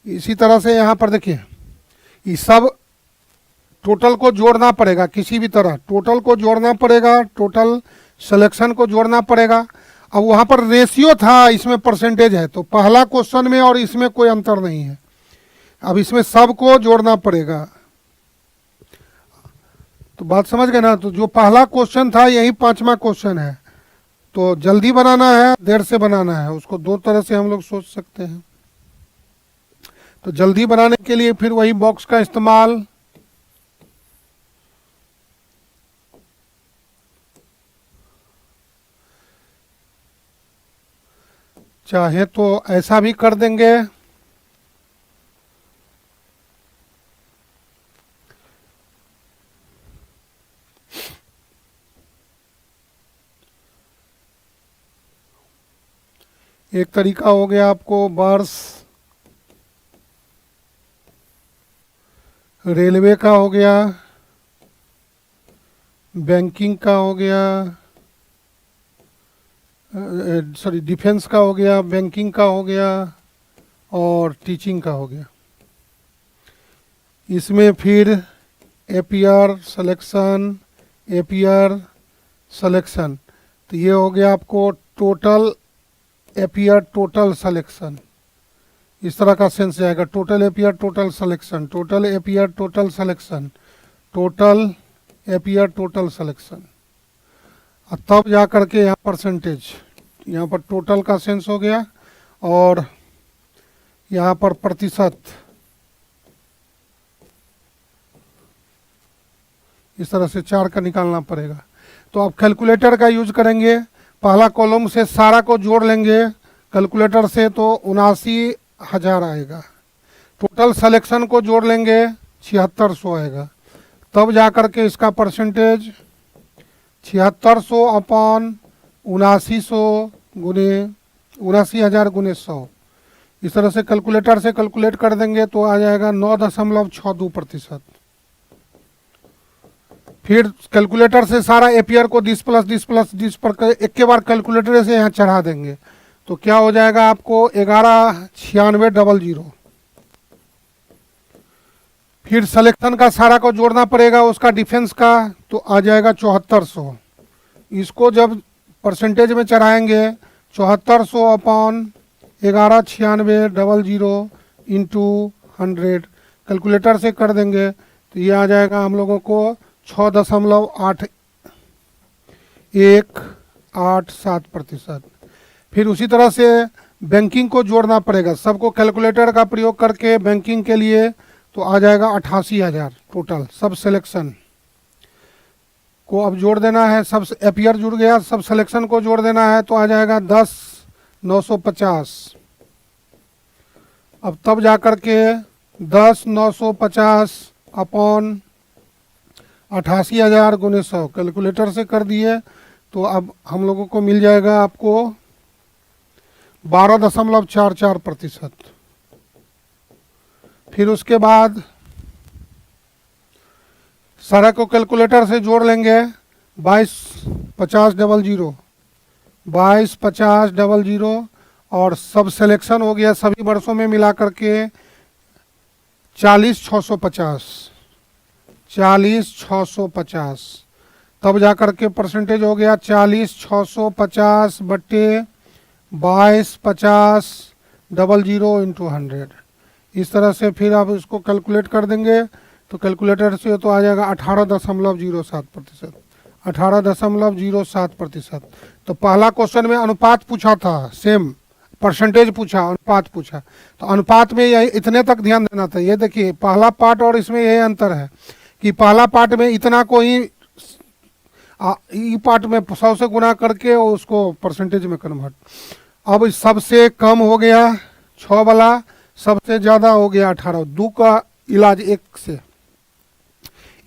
इसी तरह से यहाँ पर देखिए, ये सब टोटल को जोड़ना पड़ेगा, किसी भी तरह टोटल को जोड़ना पड़ेगा, टोटल सिलेक्शन को जोड़ना पड़ेगा। अब वहाँ पर रेशियो था, इसमें परसेंटेज है, तो पहला क्वेश्चन में और इसमें कोई अंतर नहीं है। अब इसमें सबको जोड़ना पड़ेगा। तो बात समझ गए ना। तो जो पहला क्वेश्चन था यही 5वां क्वेश्चन है। तो जल्दी बनाना है, देर से बनाना है, उसको दो तरह से हम लोग सोच सकते हैं। तो जल्दी बनाने के लिए फिर वही बॉक्स का इस्तेमाल, चाहे तो ऐसा भी कर देंगे, एक तरीका हो गया आपको वर्ष, रेलवे का हो गया, बैंकिंग का हो गया, सॉरी डिफेंस का हो गया, बैंकिंग का हो गया और टीचिंग का हो गया। इसमें फिर एपीआर सिलेक्शन, एपीआर सिलेक्शन, तो ये हो गया आपको टोटल एपीआर टोटल सिलेक्शन। इस तरह का सेंस जाएगा, total APR total selection, total APR total selection, total appear total selection, और तब जा करके यहाँ परसेंटेज, यहाँ पर टोटल का सेंस हो गया और यहाँ पर प्रतिशत, इस तरह से 4 का निकालना पड़ेगा। तो अब कैलकुलेटर का यूज करेंगे, पहला कॉलम से सारा को जोड़ लेंगे कैलकुलेटर से तो 79,000 आएगा। टोटल सिलेक्शन को जोड़ लेंगे 7600 आएगा। तब जाकर के इसका परसेंटेज 7600 अपॉन 7900 गुने 79,000 गुने 100, इस तरह से कैलकुलेटर से कैलकुलेट कर देंगे तो आ जाएगा 9.62%। फिर कैलकुलेटर से सारा एपियर को 10 प्लस 10 प्लस 10 पर एक के बार कैलकुलेटर से यहाँ चढ़ा देंगे तो क्या हो जाएगा आपको 119600। फिर सिलेक्शन का सारा को जोड़ना पड़ेगा उसका डिफेंस का तो आ जाएगा 7400। इसको जब परसेंटेज में चढ़ाएंगे 7400 अपॉन 119600 इंटू 100 कैलकुलेटर से कर देंगे तो ये आ जाएगा हम लोगों को 6.8187%। फिर उसी तरह से बैंकिंग को जोड़ना पड़ेगा, सबको कैलकुलेटर का प्रयोग करके बैंकिंग के लिए तो आ जाएगा 88,000 टोटल। सब सिलेक्शन को अब जोड़ देना है, सब एपियर जुड़ गया, सब सिलेक्शन को जोड़ देना है तो आ जाएगा 10,950। अब तब जाकर के 10,950 अपॉन 88,000 गुने 100 कैलकुलेटर से कर दिए तो अब हम लोगों को मिल जाएगा आपको 12.44%। फिर उसके बाद सारा को कैलकुलेटर से जोड़ लेंगे 22,50,00 और सब सिलेक्शन हो गया सभी वर्षों में मिला करके 40,650। तब जाकर के परसेंटेज हो गया 40,650 बट्टे 22,50,00 इंटू 100। इस तरह से फिर आप इसको कैलकुलेट कर देंगे तो कैलकुलेटर से तो आ जाएगा 18.07%। 18.07%। तो पहला क्वेश्चन में अनुपात पूछा था, सेम परसेंटेज पूछा, अनुपात पूछा, तो अनुपात में यही इतने तक ध्यान देना था। ये देखिए पहला पार्ट और इसमें यही अंतर है कि पहला पार्ट में इतना को ही ई पार्ट में 100 से गुना करके उसको परसेंटेज में कन्वर्ट। अब सबसे कम हो गया 6 वाला, सबसे ज़्यादा हो गया 18। 2 का इलाज 1 से,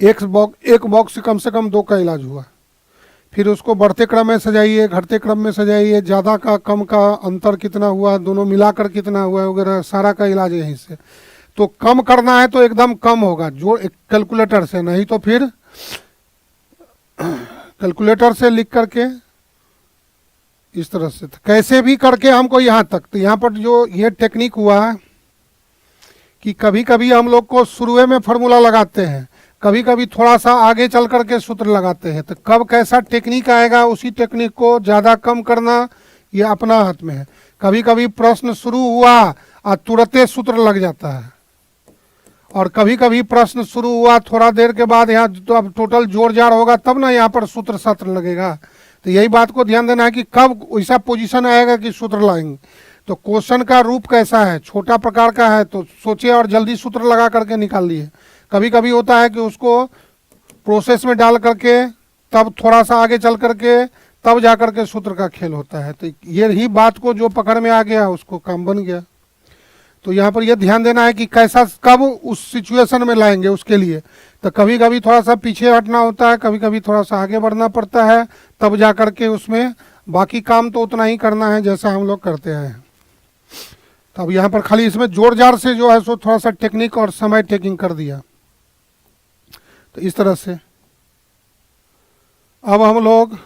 एक बॉक्स से कम 2 का इलाज हुआ। फिर उसको बढ़ते क्रम में सजाइए, घटते क्रम में सजाइए, ज़्यादा का कम का अंतर कितना हुआ, दोनों मिलाकर कितना हुआ वगैरह, सारा का इलाज यहीं से। तो कम करना है तो एकदम कम होगा जो कैलकुलेटर से, नहीं तो फिर कैलकुलेटर से लिख करके इस तरह से कैसे भी करके हमको यहाँ तक। तो यहाँ पर जो ये टेक्निक हुआ कि कभी कभी हम लोग को शुरू में फार्मूला लगाते हैं, कभी कभी थोड़ा सा आगे चल करके सूत्र लगाते हैं, तो कब कैसा टेक्निक आएगा उसी टेक्निक को ज़्यादा कम करना ये अपना हाथ में है। कभी कभी प्रश्न शुरू हुआ और तुरंत सूत्र लग जाता है, और कभी कभी प्रश्न शुरू हुआ थोड़ा देर के बाद यहाँ तो अब टोटल जोड़ जाड़ होगा तब ना यहाँ पर सूत्र सात्र लगेगा। तो यही बात को ध्यान देना है कि कब ऐसा पोजीशन आएगा कि सूत्र लाएंगे। तो क्वेश्चन का रूप कैसा है, छोटा प्रकार का है तो सोचिए और जल्दी सूत्र लगा करके निकाल लिए। कभी कभी होता है कि उसको प्रोसेस में डाल करके तब थोड़ा सा आगे चल करके तब जा करके सूत्र का खेल होता है। तो ये ही बात को जो पकड़ में आ गया उसको काम बन गया। तो यहाँ पर यह ध्यान देना है कि कैसा कब उस सिचुएशन में लाएंगे उसके लिए। तो कभी कभी थोड़ा सा पीछे हटना होता है, कभी कभी थोड़ा सा आगे बढ़ना पड़ता है, तब जा करके उसमें बाकी काम तो उतना ही करना है जैसा हम लोग करते हैं। तो अब यहाँ पर खाली इसमें जोड़ जाड़ से जो है सो थोड़ा सा टेक्निक और समय टेकिंग कर दिया। तो इस तरह से अब हम लोग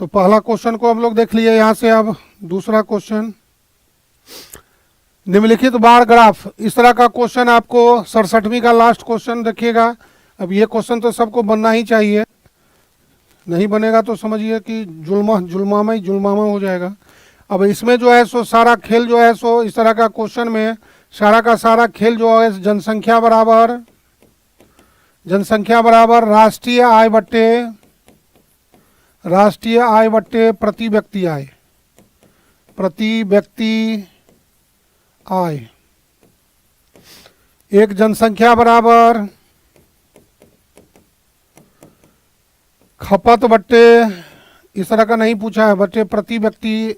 तो पहला क्वेश्चन को हम लोग देख लिए यहाँ से। अब दूसरा क्वेश्चन, निम्नलिखित बार ग्राफ, इस तरह का क्वेश्चन आपको 67वीं का लास्ट क्वेश्चन देखिएगा। अब ये क्वेश्चन तो सबको बनना ही चाहिए, नहीं बनेगा तो समझिए कि जुल्मामा हो जाएगा। अब इसमें जो है सो सारा खेल जो है सो इस तरह का क्वेश्चन में सारा का सारा खेल जो है जनसंख्या बराबर जनसंख्या बराबर राष्ट्रीय आय बट्टे प्रति व्यक्ति आय, प्रति व्यक्ति आय। एक जनसंख्या बराबर खपत बट्टे, इस तरह का नहीं पूछा है, बट्टे प्रति व्यक्ति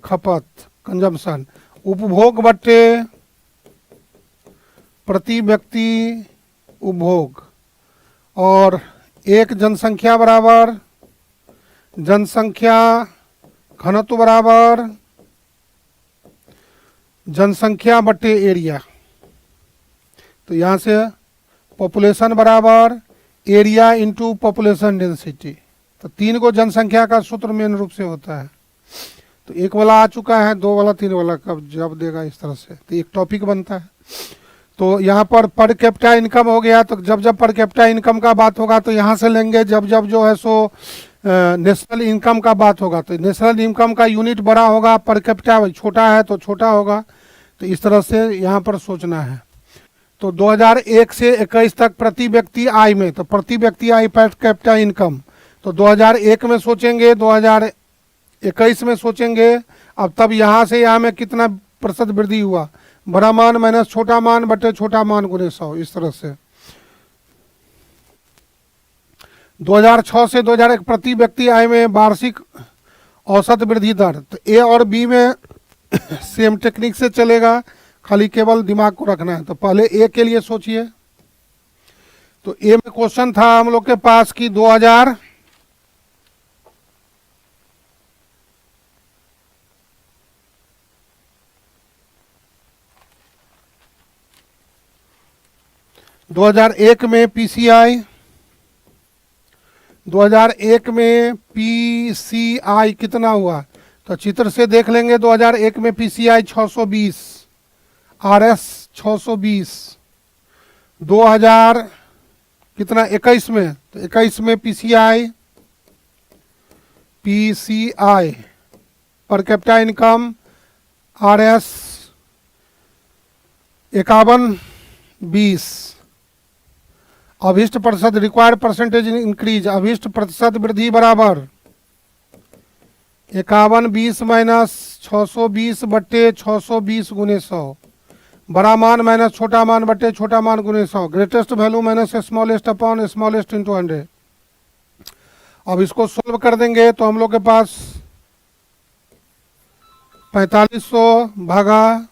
खपत कंजम्पशन। उपभोग बट्टे प्रति व्यक्ति उपभोग। और एक जनसंख्या बराबर जनसंख्या घनत्व बराबर जनसंख्या बट्टे एरिया। तो यहाँ से पॉपुलेशन बराबर एरिया इंटू पॉपुलेशन डेंसिटी। तो 3 को जनसंख्या का सूत्र मेन रूप से होता है। तो 1 वाला आ चुका है, 2 वाला 3 वाला कब जब देगा, इस तरह से तो एक टॉपिक बनता है। तो यहाँ पर कैपिटा इनकम हो गया। तो जब जब पर कैपिटा इनकम का बात होगा तो यहाँ से लेंगे, जब जब जो है सो नेशनल इनकम का बात होगा तो नेशनल इनकम का यूनिट बड़ा होगा, पर कैपिटा छोटा है तो छोटा होगा। तो इस तरह से यहाँ पर सोचना है। तो 2001 से 21 तक प्रति व्यक्ति आय में, तो प्रति व्यक्ति आय पर कैपिटा इनकम, तो 2001 में सोचेंगे, 2021 में सोचेंगे। अब तब यहाँ से यहाँ में कितना प्रतिशत वृद्धि हुआ, बड़ा मान माइनस छोटा मान बटे छोटा मान गुने 100, इस तरह से। 2006 से 2001 प्रति व्यक्ति आय में वार्षिक औसत वृद्धि दर। तो ए और बी में सेम टेक्निक से चलेगा, खाली केवल दिमाग को रखना है। तो पहले ए के लिए सोचिए। तो ए में क्वेश्चन था हम लोग के पास कि 2001 में पीसीआई, 2001 में पीसीआई कितना हुआ। तो चित्र से देख लेंगे। 2001 में पीसीआई 620, आरएस 620। 2000 कितना 21 में, तो 21 में PCI per capita income RS 5120। अभिष्ट प्रतिशत रिक्वायर्ड परसेंटेज इंक्रीज, अभिष्ट प्रतिशत वृद्धि बराबर 5120 माइनस 620 बट्टे 620 गुने 100, बड़ा मान माइनस छोटा मान बट्टे छोटा मान गुने 100, greatest value minus smallest upon smallest into 100। अब इसको सोल्व कर देंगे तो हम लोग के पास 4500 भागा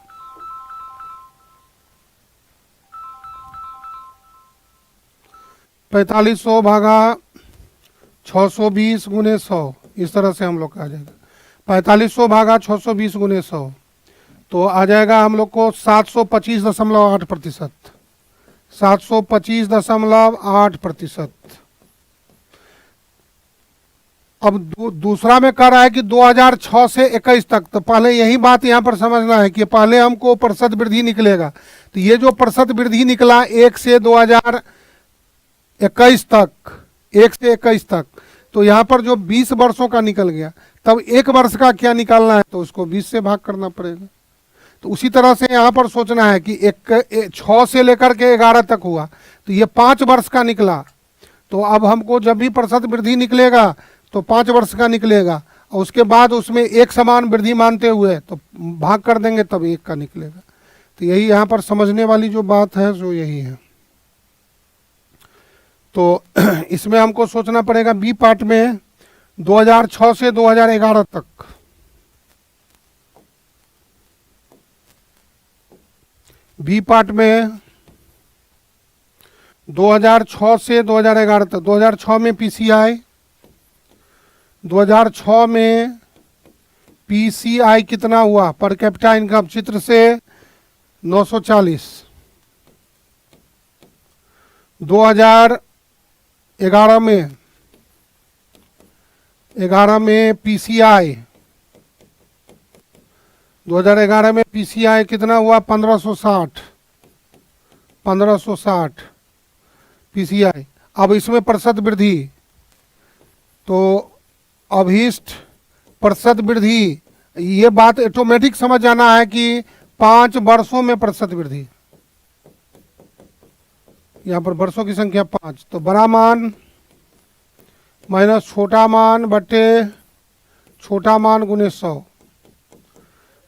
620 गुने 100, इस तरह से हम लोग का आ जाएगा 4500 भागा 620 गुने 100। तो आ जाएगा हम लोग को 725.8%, 725.8%। अब दूसरा में कह रहा है कि 2006 से 21 तक। तो पहले यही बात यहाँ पर समझना है कि पहले हमको प्रतिशत वृद्धि निकलेगा। तो ये जो प्रतिशत वृद्धि निकला 1 से 2021 तक, 1 से 21 तक, तो यहाँ पर जो 20 वर्षों का निकल गया, तब 1 वर्ष का क्या निकालना है, तो उसको 20 से भाग करना पड़ेगा। तो उसी तरह से यहाँ पर सोचना है कि 6 से लेकर के 11 तक हुआ, तो ये 5 वर्ष का निकला। तो अब हमको जब भी प्रतिशत वृद्धि निकलेगा तो 5 वर्ष का निकलेगा, और उसके बाद उसमें एक समान वृद्धि मानते हुए तो भाग कर देंगे, तब 1 का निकलेगा। तो यही यहाँ पर समझने वाली जो बात है जो यही है। तो इसमें हमको सोचना पड़ेगा बी पार्ट में 2006 से 2011 तक, बी पार्ट में 2006 से 2011 तक। 2006 में पीसीआई, 2006 में पीसीआई कितना हुआ पर कैपिटा इनकम, चित्र से 940। 2011 में पीसीआई, 2011 में पीसीआई कितना हुआ 1560 पीसीआई। अब इसमें प्रतिशत वृद्धि, तो अभीष्ट प्रतिशत वृद्धि, ये बात ऑटोमेटिक समझ जाना है कि 5 वर्षों में प्रतिशत वृद्धि, यहाँ पर वर्षों की संख्या 5, तो बड़ा मान माइनस छोटा मान बटे छोटा मान गुने 100,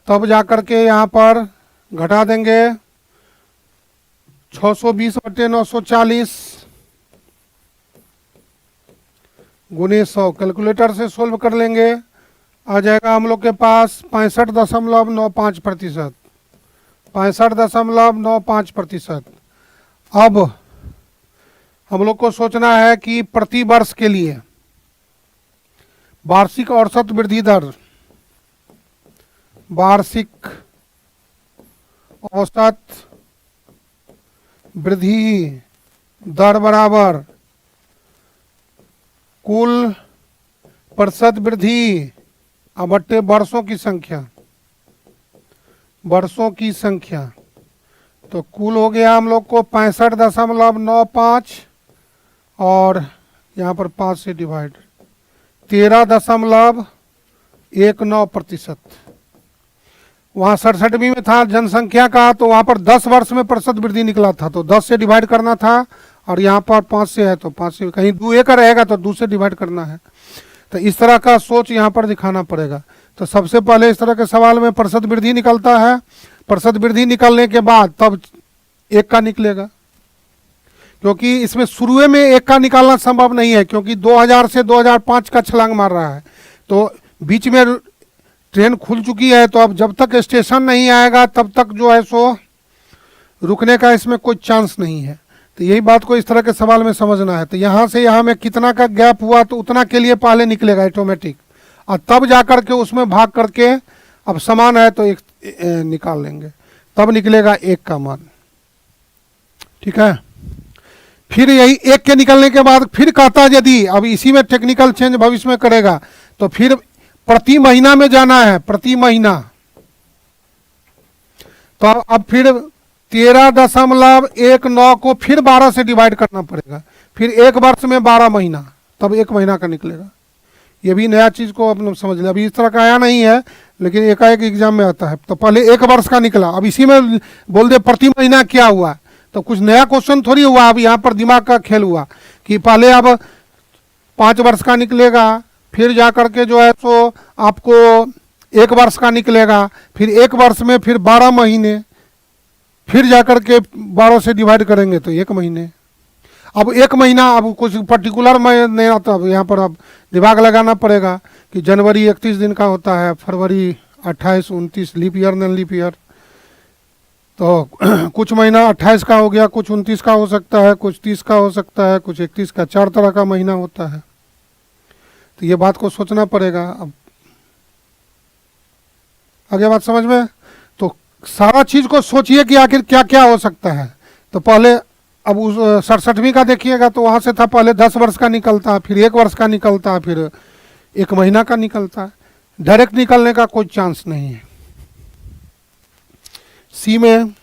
तब जाकर के यहाँ पर घटा देंगे 620 बटे 940 गुने 100। कैलकुलेटर से सोल्व कर लेंगे, आ जाएगा हम लोग के पास 65.95%। 65.95%। अब हम लोग को सोचना है कि प्रति वर्ष के लिए वार्षिक औसत वृद्धि दर, वार्षिक औसत वृद्धि दर बराबर कुल प्रतिशत वृद्धि बट्टे वर्षों की संख्या, वर्षों की संख्या। तो कुल हो गया हम लोग को 65.95 और यहाँ पर 5 से डिवाइड 13.19%। वहाँ 67वीं में था जनसंख्या का, तो वहाँ पर 10 वर्ष में प्रतिशत वृद्धि निकला था, तो 10 से डिवाइड करना था, और यहाँ पर 5 से है तो 5 से, कहीं 2 एक रहेगा तो 2 से डिवाइड करना है। तो इस तरह का सोच यहाँ पर दिखाना पड़ेगा। तो सबसे पहले इस तरह के सवाल में प्रतिशत वृद्धि निकलता है, प्रतिशत वृद्धि निकलने के बाद तब 1 का निकलेगा, क्योंकि इसमें शुरू में 1 का निकालना संभव नहीं है, क्योंकि 2000 से 2005 का छलांग मार रहा है, तो बीच में ट्रेन खुल चुकी है, तो अब जब तक स्टेशन नहीं आएगा तब तक जो है सो रुकने का इसमें कोई चांस नहीं है। तो यही बात को इस तरह के सवाल में समझना है। तो यहाँ से यहाँ में कितना का गैप हुआ तो उतना के लिए पहले निकलेगा ऑटोमेटिक, और तब जाकर के उसमें भाग करके, अब समान है तो 1 निकाल लेंगे, तब निकलेगा 1 का मान। ठीक है। फिर यही 1 के निकलने के बाद फिर कहता है यदि अब इसी में टेक्निकल चेंज भविष्य में करेगा, तो फिर प्रति महीना में जाना है, प्रति महीना। तो अब फिर 13.19 को फिर 12 से डिवाइड करना पड़ेगा, फिर 1 वर्ष में 12 महीना, तब 1 महीना का निकलेगा। ये भी नया चीज को आप लोग समझ लें, अभी इस तरह का आया नहीं है, लेकिन एकाएक एग्जाम में आता है। तो पहले 1 वर्ष का निकला, अब इसी में बोल दे प्रति महीना क्या हुआ, तो कुछ नया क्वेश्चन थोड़ी हुआ, अब यहाँ पर दिमाग का खेल हुआ कि पहले अब 5 वर्ष का निकलेगा, फिर जाकर के जो है सो आपको 1 वर्ष का निकलेगा, फिर 1 वर्ष में फिर 12 महीने, फिर जाकर के 12 से डिवाइड करेंगे तो 1 महीने। अब 1 महीना, अब कुछ पर्टिकुलर में नहीं आता, अब यहाँ पर अब दिमाग लगाना पड़ेगा कि जनवरी 31 दिन का होता है, फरवरी 28, 29 leap year non leap year, तो कुछ महीना 28 का हो गया, कुछ 29 का हो सकता है, कुछ 30 का हो सकता है, कुछ 31 का, 4 तरह का महीना होता है। तो ये बात को सोचना पड़ेगा। अब आगे बात समझ में, तो सारा चीज को सोचिए कि आखिर क्या क्या हो सकता है। तो पहले अब उस 67वीं का देखिएगा, तो वहां से था पहले 10 वर्ष का निकलता, फिर 1 वर्ष का निकलता, फिर 1 महीना का निकलता। डायरेक्ट निकलने का कोई चांस नहीं है। सी में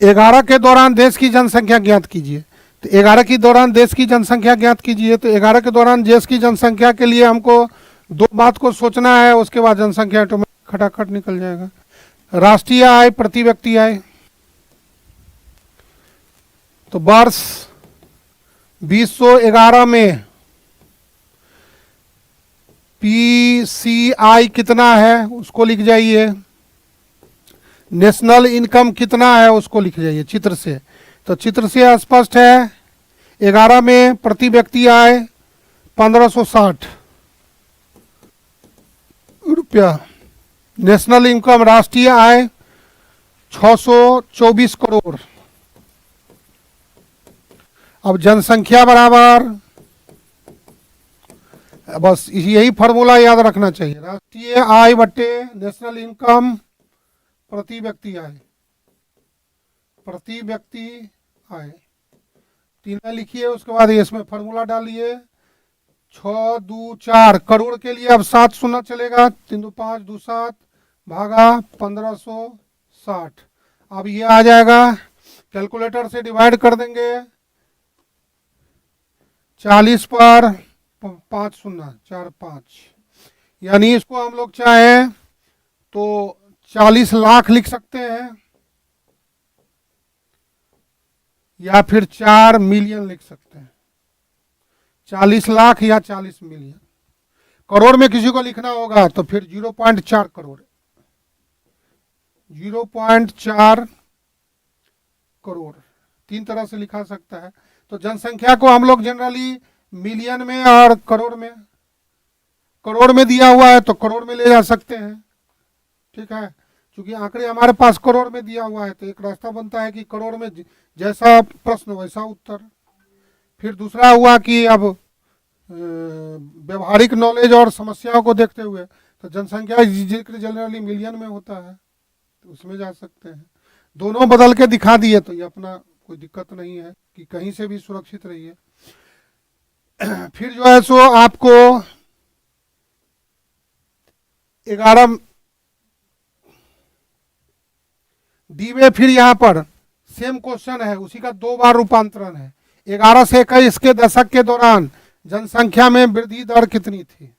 11 के दौरान देश की जनसंख्या ज्ञात कीजिए। तो 11 के दौरान देश की जनसंख्या ज्ञात कीजिए। तो 11 के दौरान देश की जनसंख्या के लिए हमको 2 बात को सोचना है, उसके बाद जनसंख्या ऑटोमेटिक खटाखट निकल जाएगा। राष्ट्रीय आय, प्रति व्यक्ति आय। तो वर्ष 2011 में पीसीआई कितना है उसको लिख जाइए, नेशनल इनकम कितना है उसको लिख जाइए चित्र से। तो चित्र से स्पष्ट है, 11 में प्रति व्यक्ति आय 1560 रुपया, नेशनल इनकम राष्ट्रीय आय 624 करोड़। अब जनसंख्या बराबर, बस यही फार्मूला याद रखना चाहिए, राष्ट्रीय आय बट्टे नेशनल इनकम प्रति व्यक्ति आय, प्रति व्यक्ति आय। 3 लिखिए, उसके बाद इसमें फार्मूला डालिए। 6 2 4 करोड़ के लिए अब 7 शून्य चलेगा, 3 2 5 2 7 भागा 1560। अब ये आ जाएगा, कैलकुलेटर से डिवाइड कर देंगे, 40 पर 5 शून्य 4 5, यानी इसको हम लोग चाहें तो 40 लाख लिख सकते हैं। या फिर 4 मिलियन लिख सकते हैं, 40 लाख या 40 मिलियन। करोड़ में किसी को लिखना होगा तो फिर 0.4 करोड़, 0.4 करोड़, 3 तरह से लिखा सकता है। तो जनसंख्या को हम लोग जनरली मिलियन में और करोड़ में दिया हुआ है तो करोड़ में ले जा सकते हैं, ठीक है। क्योंकि आंकड़े हमारे पास करोड़ में दिया हुआ है तो एक रास्ता बनता है कि करोड़ में जैसा प्रश्न वैसा उत्तर। फिर दूसरा हुआ कि अब व्यवहारिक नॉलेज और समस्याओं को देखते हुए तो जनसंख्या जिक्र जनरली मिलियन में होता है तो उसमें जा सकते हैं। दोनों बदल के दिखा दिए तो ये अपना कोई दिक्कत नहीं है कि कहीं से भी सुरक्षित रहिए। फिर जो है सो आपको 11 डी में फिर यहाँ पर सेम क्वेश्चन है, उसी का 2 बार रूपांतरण है। 11 से 21 के दशक के दौरान जनसंख्या में वृद्धि दर कितनी थी,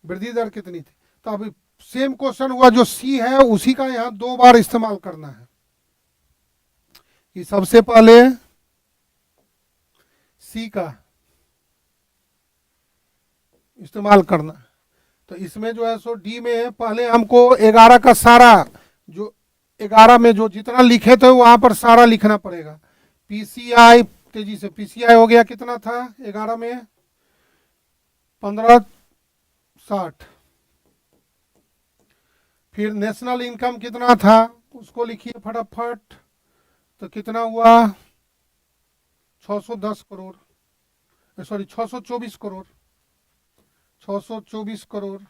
वृद्धि दर कितनी थी। तो अभी सेम क्वेश्चन हुआ, जो सी है उसी का यहां 2 बार इस्तेमाल करना है। कि सबसे पहले सी का इस्तेमाल करना है। तो इसमें जो है सो डी में पहले हमको 11 का सारा, जो 11 में जो जितना लिखे थे वहां पर सारा लिखना पड़ेगा। पीसीआई, तेजी से पीसीआई हो गया, कितना था 11 में 1560। फिर नेशनल इनकम कितना था उसको लिखिए फटाफट, तो कितना हुआ 610 crore, sorry 624 crore, 624 crore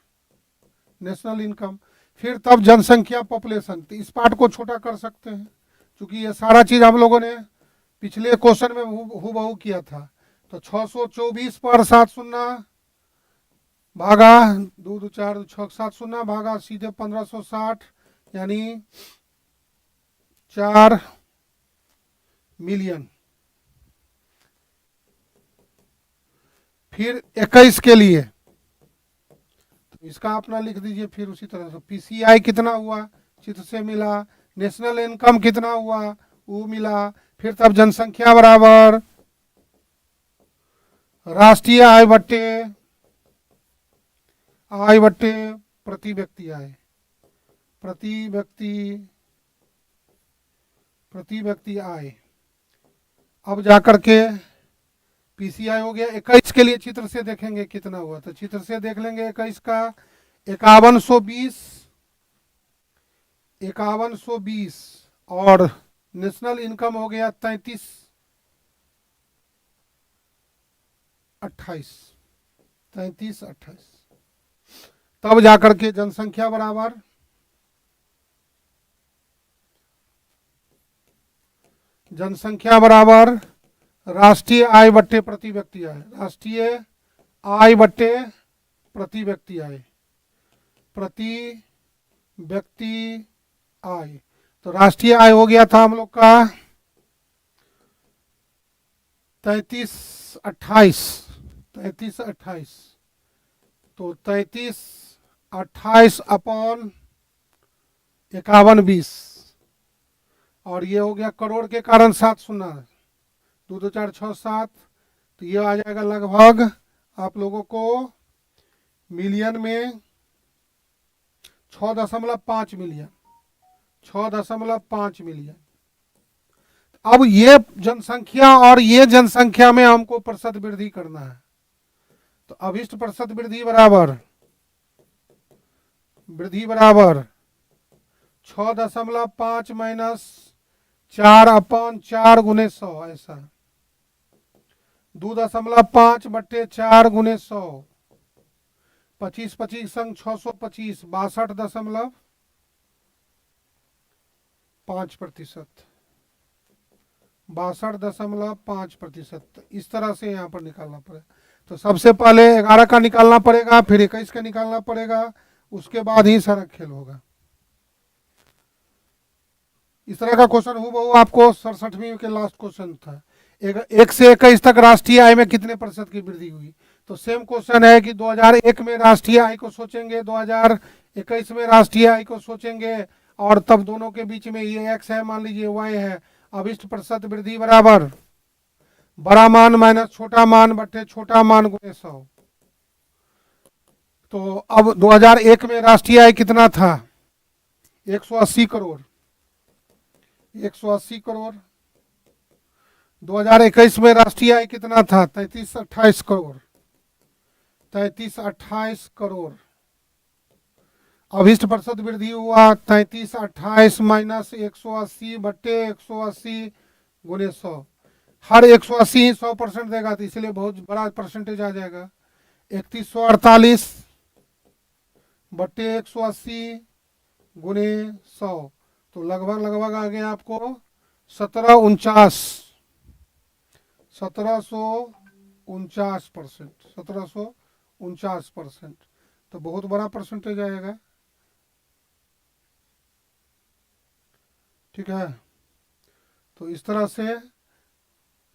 national income. फिर तब जनसंख्या पॉपुलेशन, तो इस पार्ट को छोटा कर सकते हैं क्योंकि ये सारा चीज हम लोगों ने पिछले क्वेश्चन में हूबहू किया था। तो 624 पर 7 भागा 2 2 4 6 7 0 भागा सीधे 1560 यानी 4 मिलियन। फिर 21 के लिए तो इसका अपना लिख दीजिए। फिर उसी तरह से पीसीआई कितना हुआ चित्र से मिला, नेशनल इनकम कितना हुआ वो मिला। फिर तब जनसंख्या बराबर राष्ट्रीय आय बट्टे प्रति व्यक्ति आय, प्रति व्यक्ति आय। अब जाकर के पीसीआई हो गया। 21 के लिए चित्र से देखेंगे कितना हुआ, तो चित्र से देख लेंगे 21 का 5120 और नेशनल इनकम हो गया 3328। तब जाकर के जनसंख्या बराबर राष्ट्रीय आय बट्टे प्रति व्यक्ति आय, राष्ट्रीय आय बट्टे प्रति व्यक्ति आय, प्रति व्यक्ति आय। तो राष्ट्रीय आय हो गया था हम लोग का 3328। तो 3328 अपॉन 5120 और ये हो गया करोड़ के कारण 7 शून्य 2 2 4 6 7। तो ये आ जाएगा लगभग आप लोगों को मिलियन में 6.5 मिलियन, 6.5 मिलियन। अब ये जनसंख्या और ये जनसंख्या में हमको प्रतिशत वृद्धि करना है। तो अभिष्ट प्रतिशत वृद्धि बराबर 6.5 माइनस 4/4 गुने 100, ऐसा 2.5 बट्टे 4 गुने 100, 25 संग 625, 62.5%, 62.5%। इस तरह से यहाँ पर निकालना पड़ेगा। तो सबसे पहले 11 का निकालना पड़ेगा, फिर 21 का निकालना पड़ेगा, उसके बाद ही सारा खेल होगा। इस तरह का क्वेश्चन हूबहू आपको 67वीं के लास्ट क्वेश्चन था। 1 से 21 तक राष्ट्रीय आय में कितने प्रतिशत की वृद्धि हुई। तो सेम क्वेश्चन है कि 2001 में राष्ट्रीय आय को सोचेंगे, 2021 में राष्ट्रीय आय को सोचेंगे और तब दोनों के बीच में ये x है, मान लीजिए y है। अभिष्ट प्रतिशत वृद्धि बराबर बड़ा मान माइनस छोटा मान बटे छोटा मान गुणे 100। तो अब 2001 में राष्ट्रीय आय कितना था? 180 करोड़। 180 करोड़। 2021 में राष्ट्रीय आय कितना था? 3328 करोड़। 3328 करोड़। अभिष्ट प्रतिशत वृद्धि हुआ 3328 माइनस 180 बट्टे 180 गुणे 100। हर 180 ही 100% देगा, तो इसलिए बहुत बड़ा परसेंटेज आ जाएगा। 3148 बट्टे 180 गुणे 100, तो लगभग लगभग आ गया आपको 1749। 1749%। 1749%, तो बहुत बड़ा परसेंटेज आएगा। ठीक है, तो इस तरह से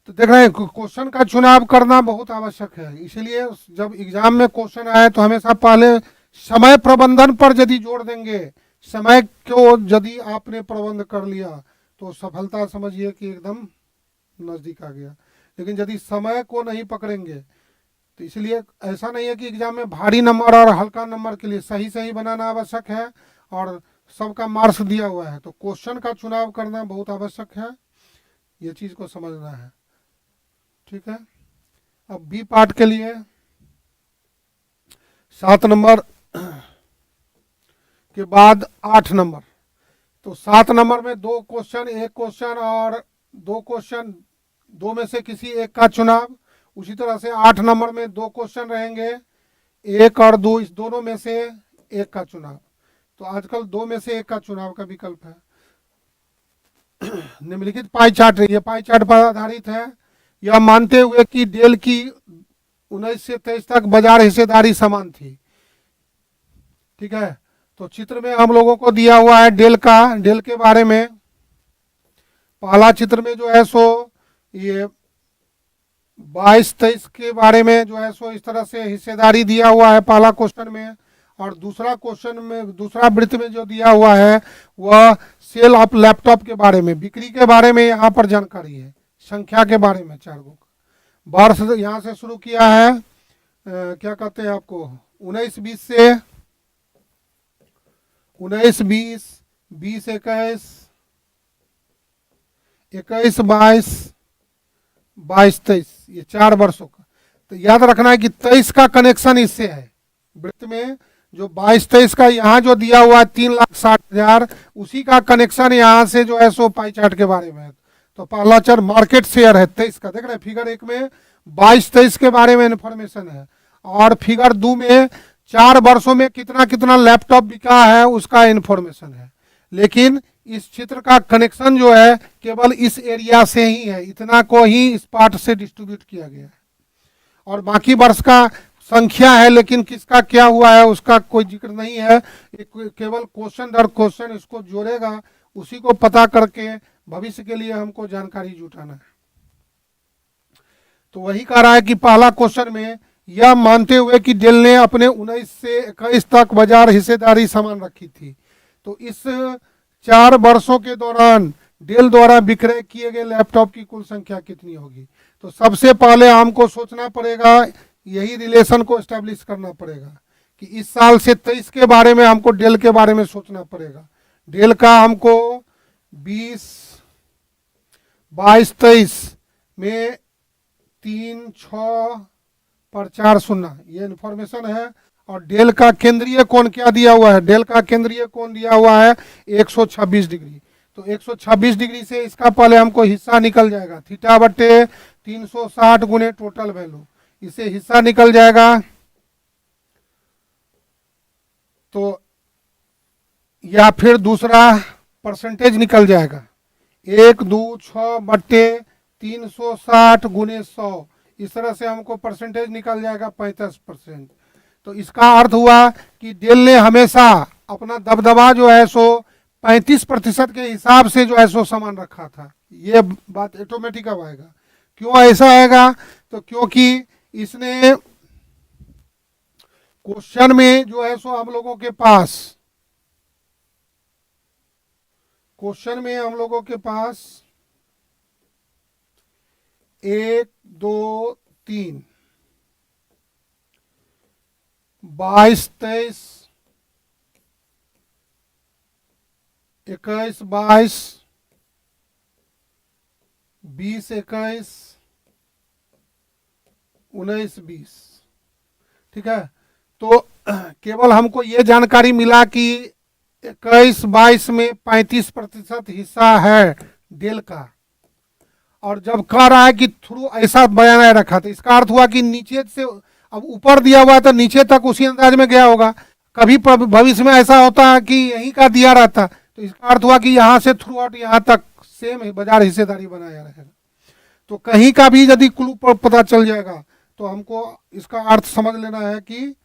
तो देख रहे हैं क्वेश्चन का चुनाव करना बहुत आवश्यक है। इसलिए जब एग्जाम में क्वेश्चन आए तो हमेशा पहले समय प्रबंधन पर यदि जोर देंगे, समय को यदि आपने प्रबंध कर लिया तो सफलता समझिए कि एकदम नज़दीक आ गया। लेकिन यदि समय को नहीं पकड़ेंगे तो इसलिए ऐसा नहीं है कि एग्जाम में भारी नंबर और हल्का नंबर के लिए सही सही बनाना आवश्यक है और सबका मार्क्स दिया हुआ है, तो क्वेश्चन का चुनाव करना बहुत आवश्यक है। ये चीज़ को समझना है। ठीक है, अब बी पार्ट के लिए 7 नंबर के बाद 8 नंबर। तो 7 नंबर में 2 क्वेश्चन, 1 क्वेश्चन और 2 क्वेश्चन, 2 में से किसी एक का चुनाव। उसी तरह से 8 नंबर में 2 क्वेश्चन रहेंगे, 1 और 2, इस दोनों में से एक का चुनाव। तो आजकल 2 में से एक का चुनाव का विकल्प है। निम्नलिखित पाई चार्ट, ये पाई चार्ट पर आधारित है। यह मानते हुए कि डेल की 19 से 23 तक बाजार हिस्सेदारी समान थी। ठीक है, तो चित्र में हम लोगों को दिया हुआ है डेल के बारे में। पहला चित्र में जो है सो ये 22-23 के बारे में जो है सो इस तरह से हिस्सेदारी दिया हुआ है पहला क्वेश्चन में। और दूसरा क्वेश्चन में, दूसरा वृत्त में जो दिया हुआ है वह सेल ऑफ लैपटॉप के बारे में, बिक्री के बारे में यहाँ पर जानकारी है। संख्या के बारे में 4 गो वर्ष यहाँ से शुरू किया है। क्या कहते हैं आपको 19-20 से 19-20, 20-21, 21-22, 22-23, ये 4 वर्षों का। तो याद रखना है कि 23 का कनेक्शन इससे है। वृत्त में जो 22-23 का यहाँ जो दिया हुआ है 3,60,000, उसी का कनेक्शन यहाँ से जो है सो पाई चार्ट के बारे में है। तो पहला चर मार्केट शेयर है 23 का, देख रहे हैं फिगर 1 में 22-23 के बारे में इंफॉर्मेशन है, और फिगर 2 में 4 वर्षों में कितना कितना लैपटॉप बिका है उसका इंफॉर्मेशन है। लेकिन इस चित्र का कनेक्शन जो है केवल इस एरिया से ही है, इतना को ही इस पार्ट से डिस्ट्रीब्यूट किया गया है, और बाकी वर्ष का संख्या है, लेकिन किसका क्या हुआ है उसका कोई जिक्र नहीं है। केवल क्वेश्चन दर क्वेश्चन इसको जोड़ेगा, उसी को पता करके भविष्य के लिए हमको जानकारी जुटाना है। तो वही कह रहा है कि पहला क्वेश्चन में यह मानते हुए कि डेल ने अपने 19 से 21 तक बाजार हिस्सेदारी समान रखी थी, तो इस 4 वर्षों के दौरान डेल द्वारा विक्रय किए गए लैपटॉप की कुल संख्या कितनी होगी। तो सबसे पहले हमको सोचना पड़ेगा, यही रिलेशन को एस्टेब्लिश करना पड़ेगा कि इस साल से 23 के बारे में हमको डेल के बारे में सोचना पड़ेगा। डेल का हमको 20, 22-23 में 3, 6 पर 4 0 ये इंफॉर्मेशन है। और डेल का केंद्रीय कोण क्या दिया हुआ है? डेल का केंद्रीय कोण दिया हुआ है 126 डिग्री। तो 126 डिग्री से इसका पहले हमको हिस्सा निकल जाएगा, थीटा बटे 360 गुने टोटल वैल्यू, इसे हिस्सा निकल जाएगा। तो या फिर दूसरा परसेंटेज निकल जाएगा, 126 बट्टे 360 गुने 100, इस तरह से हमको परसेंटेज निकल जाएगा 35%। तो इसका अर्थ हुआ कि डेल ने हमेशा अपना दबदबा जो है सो 35% के हिसाब से जो है सो समान रखा था। ये बात ऑटोमेटिक अब आएगा। क्यों ऐसा आएगा? तो क्योंकि इसने क्वेश्चन में जो है सो हम लोगों के पास क्वेश्चन में हम लोगों के पास 1, 2, 3, 22, 23, 21, 22, 20, 21, 19, 20। ठीक है, तो केवल हमको ये जानकारी मिला कि 21, 22 में 35% हिस्सा है डेल का, और जब कह रहा है कि थ्रू ऐसा बयान रखा, तो इसका अर्थ हुआ कि नीचे से, अब ऊपर दिया हुआ है तो नीचे तक उसी अंदाज में गया होगा। कभी भविष्य में ऐसा होता है कि यहीं का दिया रहता, तो इसका अर्थ हुआ कि यहाँ से थ्रू आउट यहाँ तक सेम बाजार हिस्सेदारी बनाया रहेगा। तो कहीं का भी यदि क्लू पता चल जाएगा तो हमको इसका अर्थ समझ लेना है कि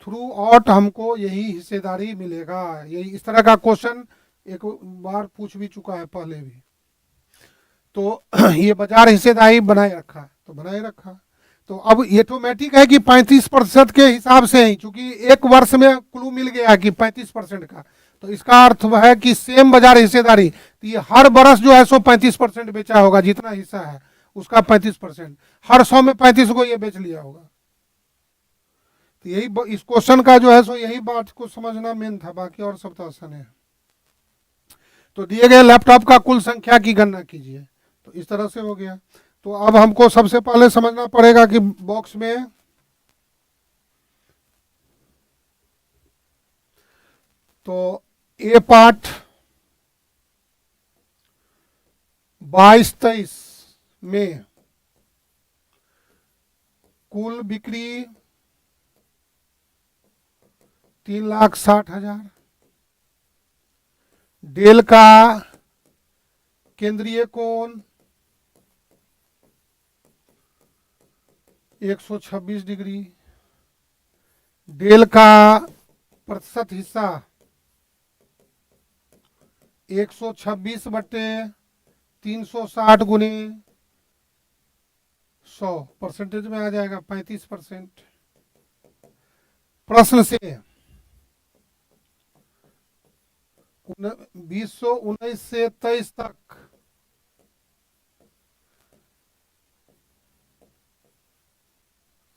थ्रू आउट हमको यही हिस्सेदारी मिलेगा। यही इस तरह का क्वेश्चन एक बार पूछ भी चुका है पहले भी। तो ये बाजार हिस्सेदारी बनाए रखा, तो बनाए रखा। तो अब ये ऑटोमेटिक है कि 35% के हिसाब से ही, चूंकि एक वर्ष में क्लू मिल गया कि 35% का, तो इसका अर्थ है कि सेम बाजार हिस्सेदारी, तो ये हर बरस जो है सो 35% बेचा होगा, जितना हिस्सा है उसका 35%, हर 100 में 35 को ये बेच लिया होगा। तो यही इस क्वेश्चन का जो है सो यही बात को समझना मेन था, बाकी और सब तो आसान है। तो दिए गए लैपटॉप का कुल संख्या की गणना कीजिए, तो इस तरह से हो गया। तो अब हमको सबसे पहले समझना पड़ेगा कि बॉक्स में तो ए पार्ट 22-23 में कुल बिक्री 3,60,000, डेल का केंद्रीय कोण 126 डिग्री, डेल का प्रतिशत हिस्सा 126 बटे 360 गुने 100, परसेंटेज में आ जाएगा 35%। प्रश्न से 2019 से 23 तक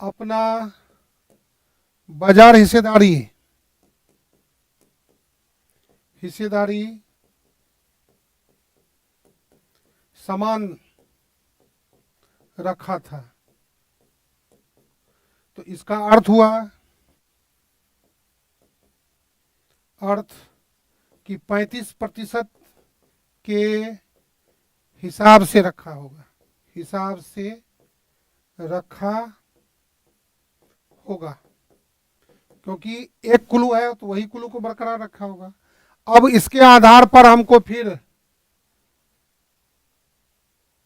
अपना बाजार हिस्सेदारी समान रखा था। तो इसका अर्थ हुआ कि 35% के हिसाब से रखा होगा, क्योंकि एक क्लू है तो वही क्लू को बरकरार रखा होगा। अब इसके आधार पर हमको फिर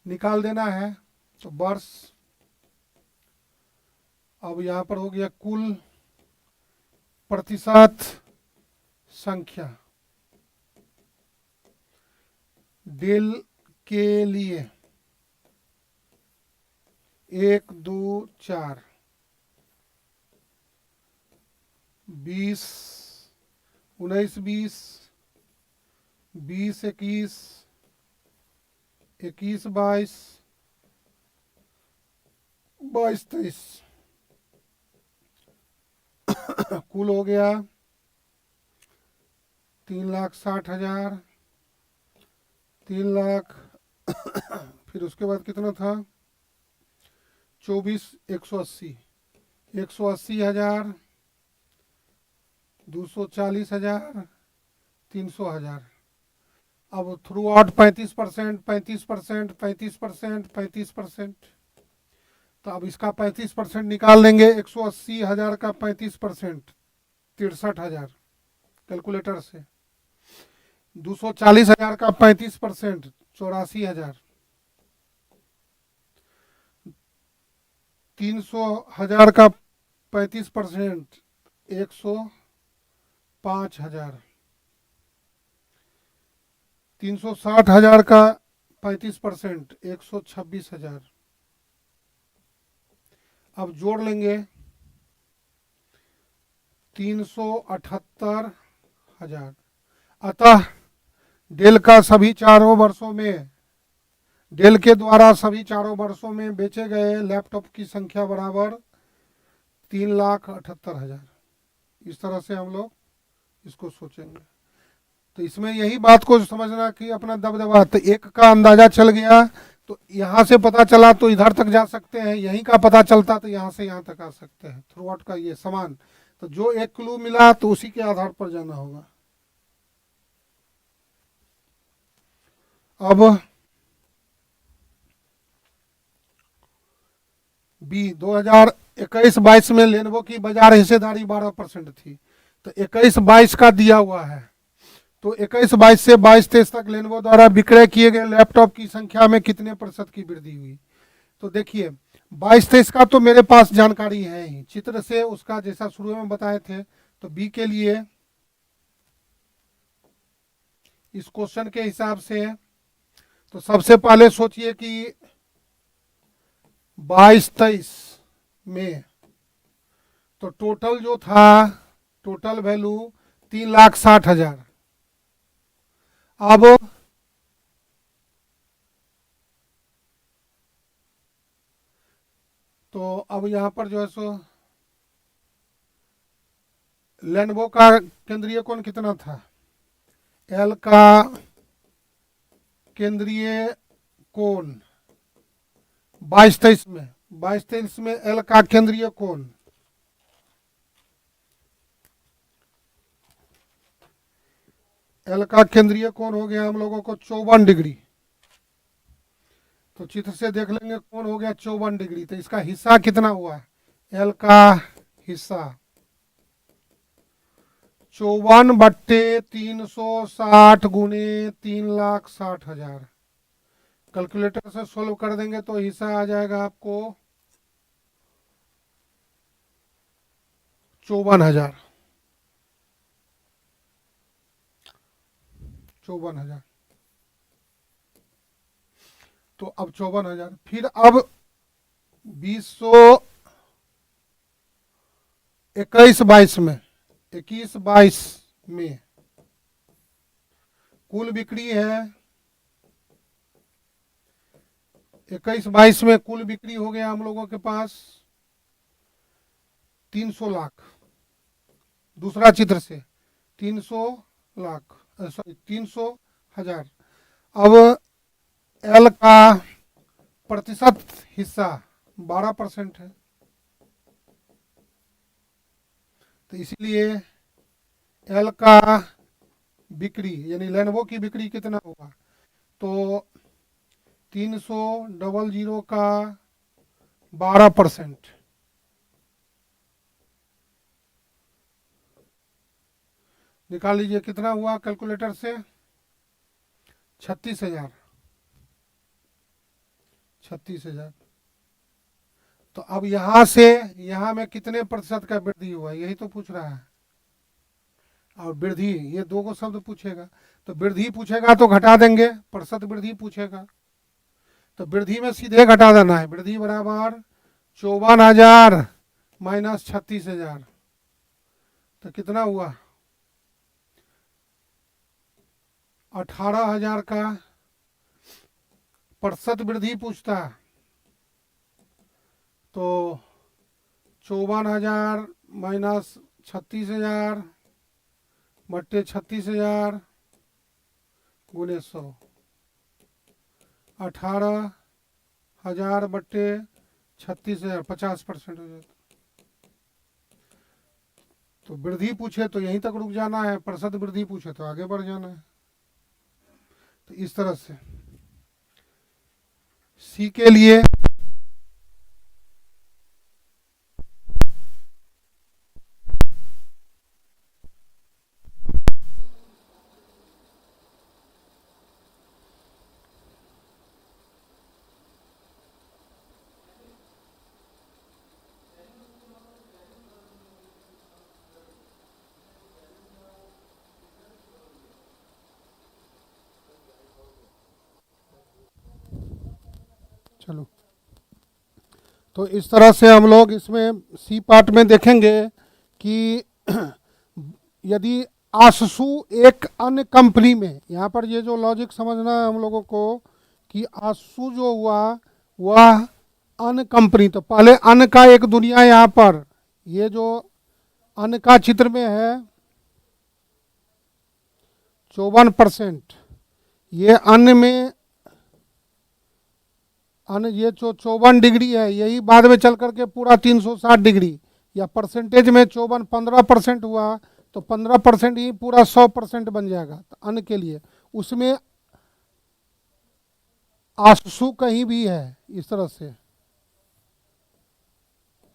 निकाल देना है, तो वर्ष, अब यहां पर हो गया कुल प्रतिशत संख्या डेल के लिए 1, 2, 4, 20, 19, 20, 20, 21, 21, 22, 22, 23 कुल हो गया 3,60,000, 3 लाख फिर उसके बाद कितना था 24, 180, 180,000, 240,000, 300,000। अब थ्रू आउट 35%, 35%, 35%, 35%, तो अब इसका 35% निकाल लेंगे। 180,000 का 35% 63,000 कैलकुलेटर से, 240,000 का 35% 84,000, 300,000 का 35% 105,000, 360,000 का 35% 126,000। अब जोड़ लेंगे 378,000। अतः डेल का सभी चारों वर्षों में, डेल के द्वारा सभी चारों वर्षों में बेचे गए लैपटॉप की संख्या बराबर 3,78,000। इस तरह से हम लोग इसको सोचेंगे। तो इसमें यही बात को समझना कि अपना दबदबा, तो एक का अंदाजा चल गया तो यहाँ से पता चला तो इधर तक जा सकते हैं, यहीं का पता चलता तो यहाँ से यहाँ तक आ सकते हैं, थ्रू आउट का ये समान। तो जो एक क्लू मिला तो उसी के आधार पर जाना होगा। अब बी 2021-22 में लेनोवो की बाजार हिस्सेदारी 12% थी, तो 21-22 का दिया हुआ है। तो 21-22 से 22-23 तक लेनोवो द्वारा विक्रय किए गए लैपटॉप की संख्या में कितने प्रतिशत की वृद्धि हुई। तो देखिए 22-23 का तो मेरे पास जानकारी है ही, चित्र से उसका जैसा शुरू में बताए थे। तो बी के लिए इस क्वेश्चन के हिसाब से तो सबसे पहले सोचिए कि 22-23 में तो टोटल जो था, टोटल वैल्यू 3,60,000। अब तो अब यहाँ पर जो है सो लेनोवो का केंद्रीय कोण कितना था, एल का केंद्रीय कोण 22-23 में, 22-23 में एल का केंद्रीय कोण एल का केंद्रीय कोण हो गया हम लोगों को 54 डिग्री। तो चित्र से देख लेंगे कोण हो गया 54 डिग्री। तो इसका हिस्सा कितना हुआ, एल का हिस्सा 54/360 गुने 3,60,000। कैलकुलेटर से सोल्व कर देंगे तो हिस्सा आ जाएगा आपको 54,000। 54,000। तो अब 54,000, फिर अब 21-22 में, 21-22 में कुल बिक्री है, 21-22 में कुल बिक्री हो गया हम लोगों के पास 300 लाख। दूसरा चित्र से 300 लाख, सॉरी 300,000। अब एल का प्रतिशत हिस्सा 12% है, तो इसलिए एल का बिक्री यानी लेनोवो की बिक्री कितना होगा, तो 300 का 12%, निकाल लीजिए कितना हुआ कैलकुलेटर से, 36,000। 36,000। तो अब यहां से यहां में कितने प्रतिशत का वृद्धि हुआ, यही तो पूछ रहा है। और वृद्धि, ये दो को शब्द पूछेगा, तो वृद्धि पूछेगा तो घटा देंगे, प्रतिशत वृद्धि पूछेगा तो वृद्धि में सीधे घटा देना है। वृद्धि बराबर 54,000 माइनस 36,000, तो कितना हुआ, 18,000 का प्रतिशत वृद्धि पूछता है। तो 54,000 माइनस 36,000 बट्टे 36,000 गुने 100, 18,000 बट्टे 36,000, 50% हो जाता। तो वृद्धि पूछे तो यहीं तक रुक जाना है, प्रतिशत वृद्धि पूछे तो आगे बढ़ जाना है। तो इस तरह से सी के लिए चलो, तो इस तरह से हम लोग इसमें सी पार्ट में देखेंगे कि यदि आससू एक अन्य कंपनी में, यहाँ पर ये जो लॉजिक समझना है हम लोगों को कि आससू जो हुआ वह अन्य कंपनी, तो पहले अन्य का एक दुनिया, यहाँ पर ये जो अन्य का चित्र में है 54%, ये अन्य में अन्य ये जो 54 डिग्री है यही बाद में चल करके पूरा 360 डिग्री, या परसेंटेज में 15% हुआ तो 15% ही पूरा 100% बन जाएगा। तो अन्य के लिए उसमें आससू कहीं भी है इस तरह से,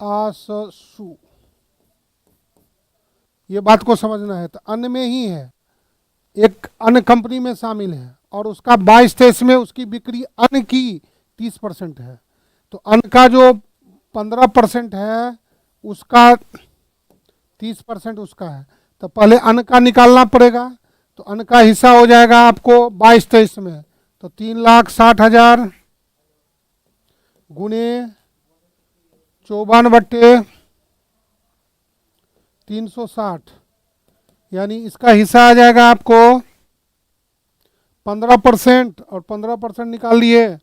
आससू, ये बात को समझना है। तो अन्य में ही है, एक अन्य कंपनी में शामिल है और उसका 22-23 में उसकी बिक्री अन्य की 30% है। तो अन्य का जो 15% है उसका 30% उसका है, तो पहले अन्य का निकालना पड़ेगा। तो अन्य का हिस्सा हो जाएगा आपको 22-23 में, तो 3,60,000 गुणे 54/360, यानी इसका हिस्सा आ जाएगा आपको 15%, और 15% निकाल लिए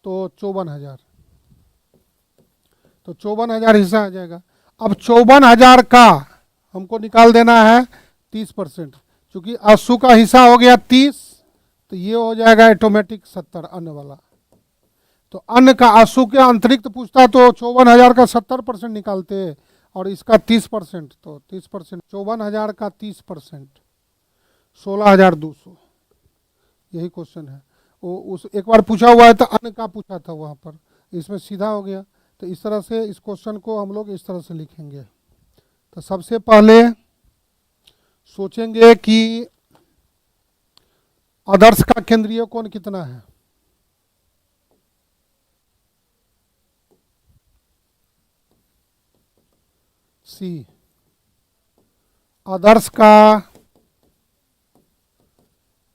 तो 54,000, तो 54,000 हिस्सा आ जाएगा। अब 54,000 का हमको निकाल देना है 30%, क्योंकि आसू का हिस्सा हो गया 30, तो ये हो जाएगा ऑटोमेटिक 70 अन्य वाला। तो अन्य का आसू के अतिरिक्त पूछता तो 54,000 का 70% निकालते और इसका 30%, तो 30%, 54,000 का 30%, 16,200, यही क्वेश्चन है। वो उस एक बार पूछा हुआ है तो अन्य का पूछा था वहाँ पर, इसमें सीधा हो गया। तो इस तरह से इस क्वेश्चन को हम लोग इस तरह से लिखेंगे। तो सबसे पहले सोचेंगे कि आदर्श का केंद्रीय कोण कितना है। सी, आदर्श का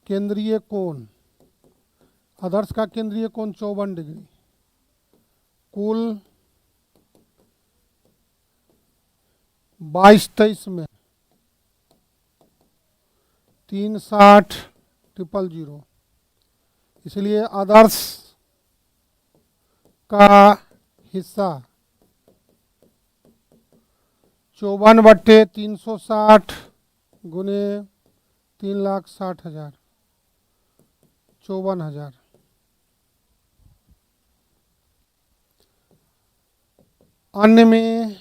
केंद्रीय कोण, आदर्श का केंद्रीय कोण 54 डिग्री, कुल 22-23 में 360,000, इसलिए आदर्श का हिस्सा 54/360 गुने 3,60,000, 54,000। अन्य में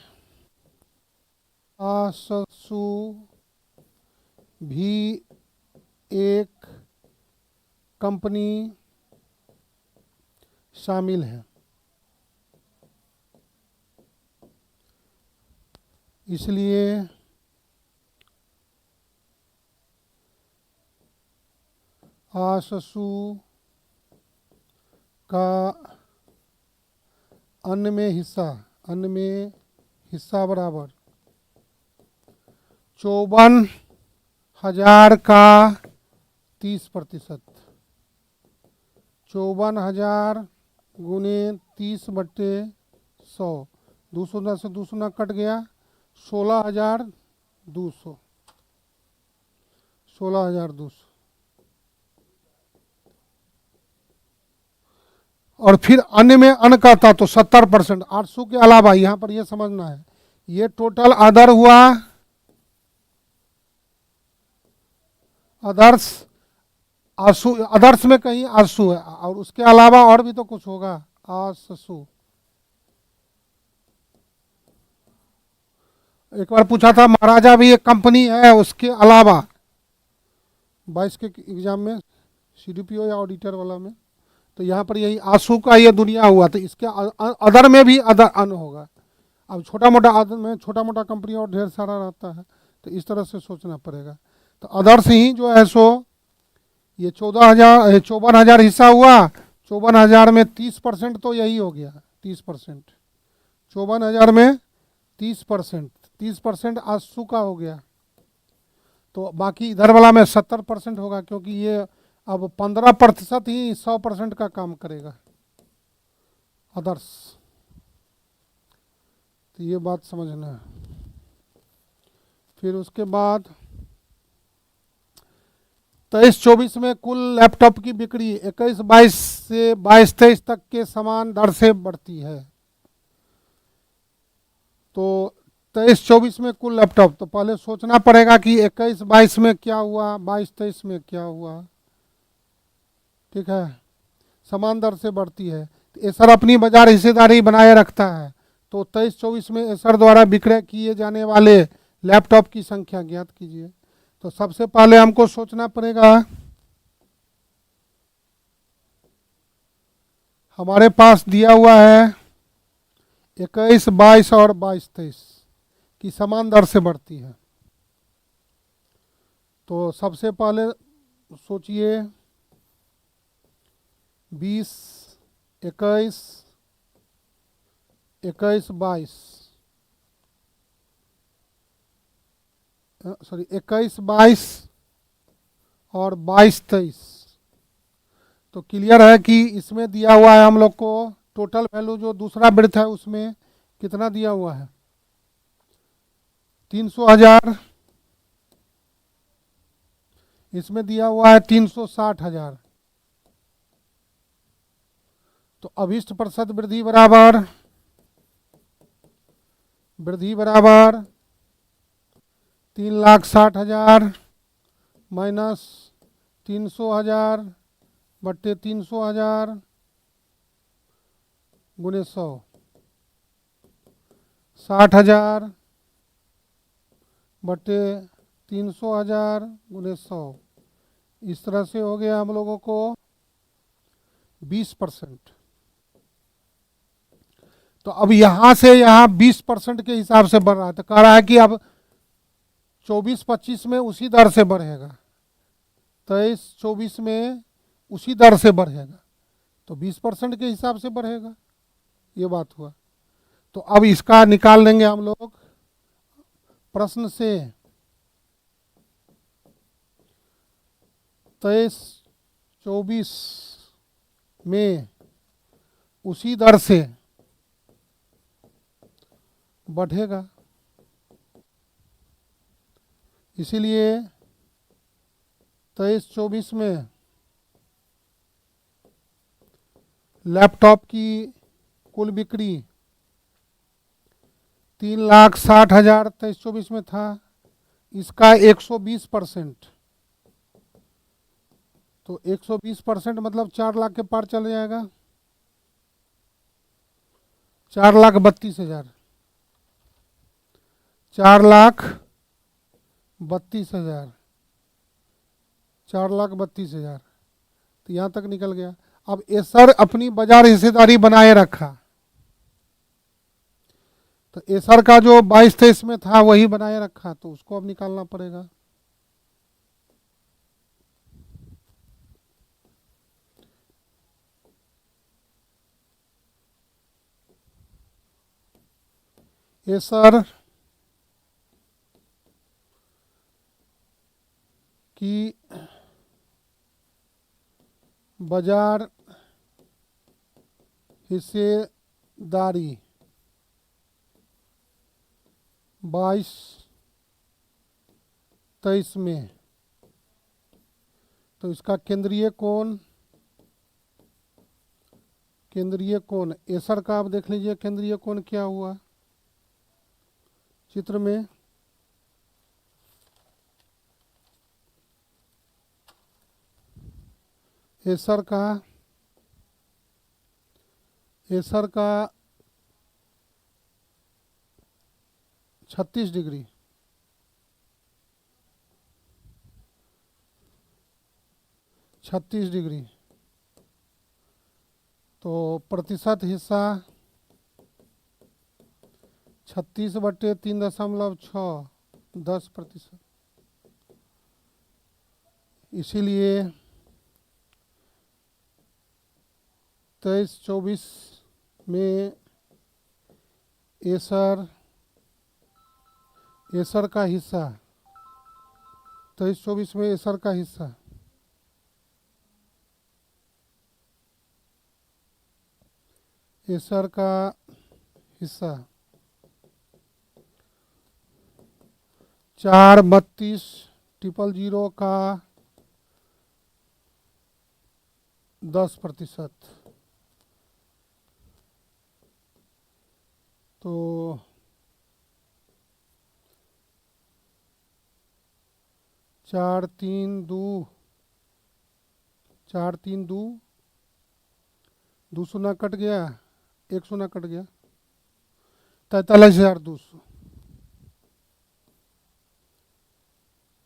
आससू भी एक कंपनी शामिल है, इसलिए आससू का अन्य में हिस्सा बराबर 54,000 का 30%, 54,000 गुने 30/100, 200 से 200 कट गया, 16,200, 16,200। और फिर अन्य में अन्य का था तो 70%, 800 के अलावा, यहाँ पर ये समझना है ये टोटल अदर हुआ, आदर्श आसू, आदर्श में कहीं आसू है और उसके अलावा और भी तो कुछ होगा, आससू। एक बार पूछा था महाराजा भी एक कंपनी है उसके अलावा, 22 के एग्जाम में सीडीपीओ या ऑडिटर वाला में, तो यहाँ पर यही आंसू का ये दुनिया हुआ, तो इसके अदर में भी अदर अन होगा। अब छोटा मोटा अदर में छोटा मोटा कंपनी और ढेर सारा रहता है, तो इस तरह से सोचना पड़ेगा। तो अदर्स ही जो है सो ये 54,000 हिस्सा हुआ, 54,000 में 30% तो यही हो गया, 30%, 54,000 में 30%, 30% आंसू का हो गया, तो बाकी इधर वाला में 70% होगा, क्योंकि ये अब 15% ही 100% का काम करेगा आदर्श। तो ये बात समझना है। फिर उसके बाद 23-24 में कुल लैपटॉप की बिक्री 21-22 से 22-23 तक के समान दर से बढ़ती है। तो 23-24 में कुल लैपटॉप, तो पहले सोचना पड़ेगा कि 21-22 में क्या हुआ, 22-23 में क्या हुआ। ठीक है, समान दर से बढ़ती है। तो एसर अपनी बाजार हिस्सेदारी बनाए रखता है। तो 23-24 में एसर द्वारा विक्रय किए जाने वाले लैपटॉप की संख्या ज्ञात कीजिए। तो सबसे पहले हमको सोचना पड़ेगा, हमारे पास दिया हुआ है 21-22 और 22-23 की समान दर से बढ़ती है। तो सबसे पहले सोचिए 20, 21, 21-22, सॉरी 21-22 और 22-23। तो क्लियर है कि इसमें दिया हुआ है हम लोग को टोटल वैल्यू, जो दूसरा वृत्त है उसमें कितना दिया हुआ है, 300,000। इसमें दिया हुआ है 360,000। तो अभिष्ट प्रतिशत वृद्धि बराबर 3,60,000 माइनस 300,000 बट्टे 300,000 गुने 100, 60,000 बट्टे 300,000 गुने 100। इस तरह से हो गया हम लोगों को 20%। तो अब यहां से यहां 20% के हिसाब से बढ़ रहा है। तो कह रहा है कि अब 24-25 में उसी दर से बढ़ेगा, 23-24 में उसी दर से बढ़ेगा, तो 20% के हिसाब से बढ़ेगा। ये बात हुआ। तो अब इसका निकाल लेंगे हम लोग प्रश्न से। 23-24 में उसी दर से बढ़ेगा, इसीलिए 23-24 में लैपटॉप की कुल बिक्री 3,60,000 23-24 में था, इसका 120%। तो 120% मतलब 4 लाख के पार चल जाएगा, 4,32,000, 4,32,000, 4,32,000। तो यहाँ तक निकल गया। अब एसर अपनी बाजार हिस्सेदारी बनाए रखा, तो एसर का जो 22-23 में था वही बनाए रखा, तो उसको अब निकालना पड़ेगा। एसर की बाजार हिस्सेदारी 22-23 में, तो इसका केंद्रीय कोण एसर का आप देख लीजिए केंद्रीय कोण क्या हुआ चित्र में। एसर का 36 डिग्री, तो प्रतिशत हिस्सा 36/3.6, 10%। इसीलिए 23-24 में एसर का हिस्सा 23-24 में एसर का हिस्सा 4,32,000 का 10%। तो 4 3 2 2 शून्य कट गया, 1 शून्य कट गया, 43,200।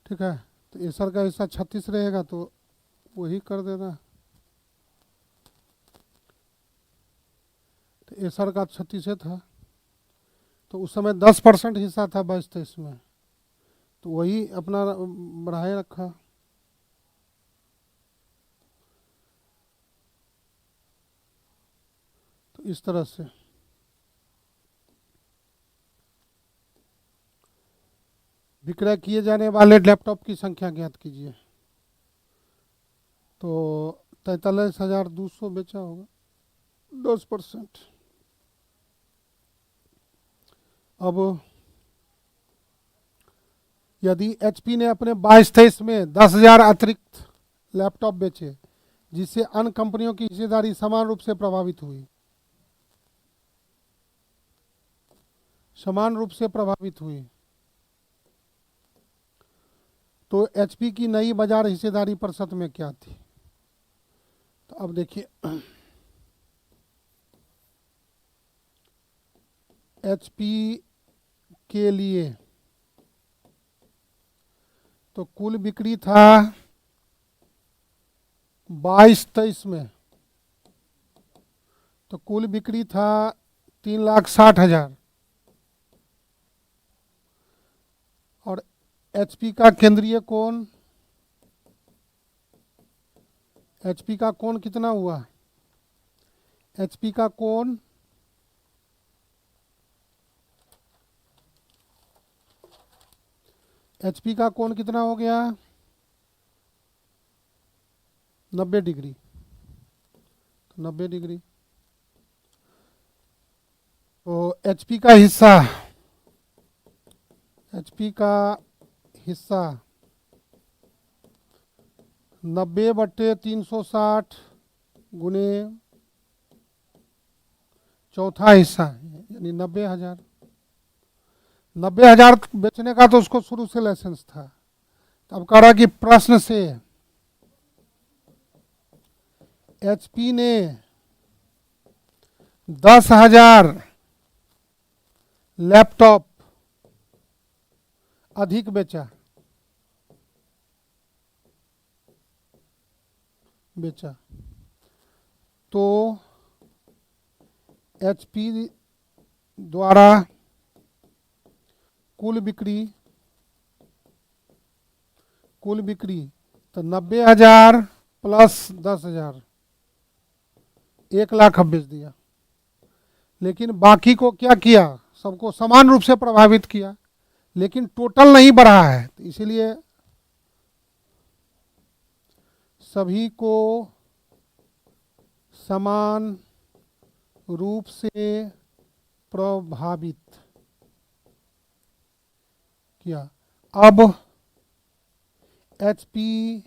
ठीक है, तो एसर का हिस्सा 36 रहेगा तो वही कर देना। तो एसर का 36 था, तो उस समय 10% हिस्सा था 22-23 में, तो वही अपना बढ़ाए रखा। तो इस तरह से विक्रय किए जाने वाले लैपटॉप की संख्या ज्ञात कीजिए। तो 43,200 बेचा होगा, 10%। अब यदि एचपी ने अपने 22-23 में 10,000 अतिरिक्त लैपटॉप बेचे, जिससे अन्य कंपनियों की हिस्सेदारी समान रूप से प्रभावित हुई, तो एचपी की नई बाजार हिस्सेदारी प्रतिशत में क्या थी? तो अब देखिए, एचपी के लिए तो कुल बिक्री था 22-23 में, तो कुल बिक्री था 3,60,000, और एचपी का केंद्रीय कोण, एचपी का कोण कितना हुआ? एचपी का कोण कितना हो गया? 90 डिग्री। तो 90 डिग्री, तो एचपी का हिस्सा 90/360 गुने चौथा हिस्सा, यानी 90,000। 90,000 बेचने का तो उसको शुरू से लाइसेंस था। तो अब कह रहा कि प्रश्न से एचपी ने 10,000 लैपटॉप अधिक बेचा, तो एचपी द्वारा कुल बिक्री तो 90,000 प्लस 10,000, 1,00,000 अब बेच दिया। लेकिन बाकी को क्या किया? सबको समान रूप से प्रभावित किया, लेकिन टोटल नहीं बढ़ा है। तो इसीलिए सभी को समान रूप से प्रभावित किया। अब एचपी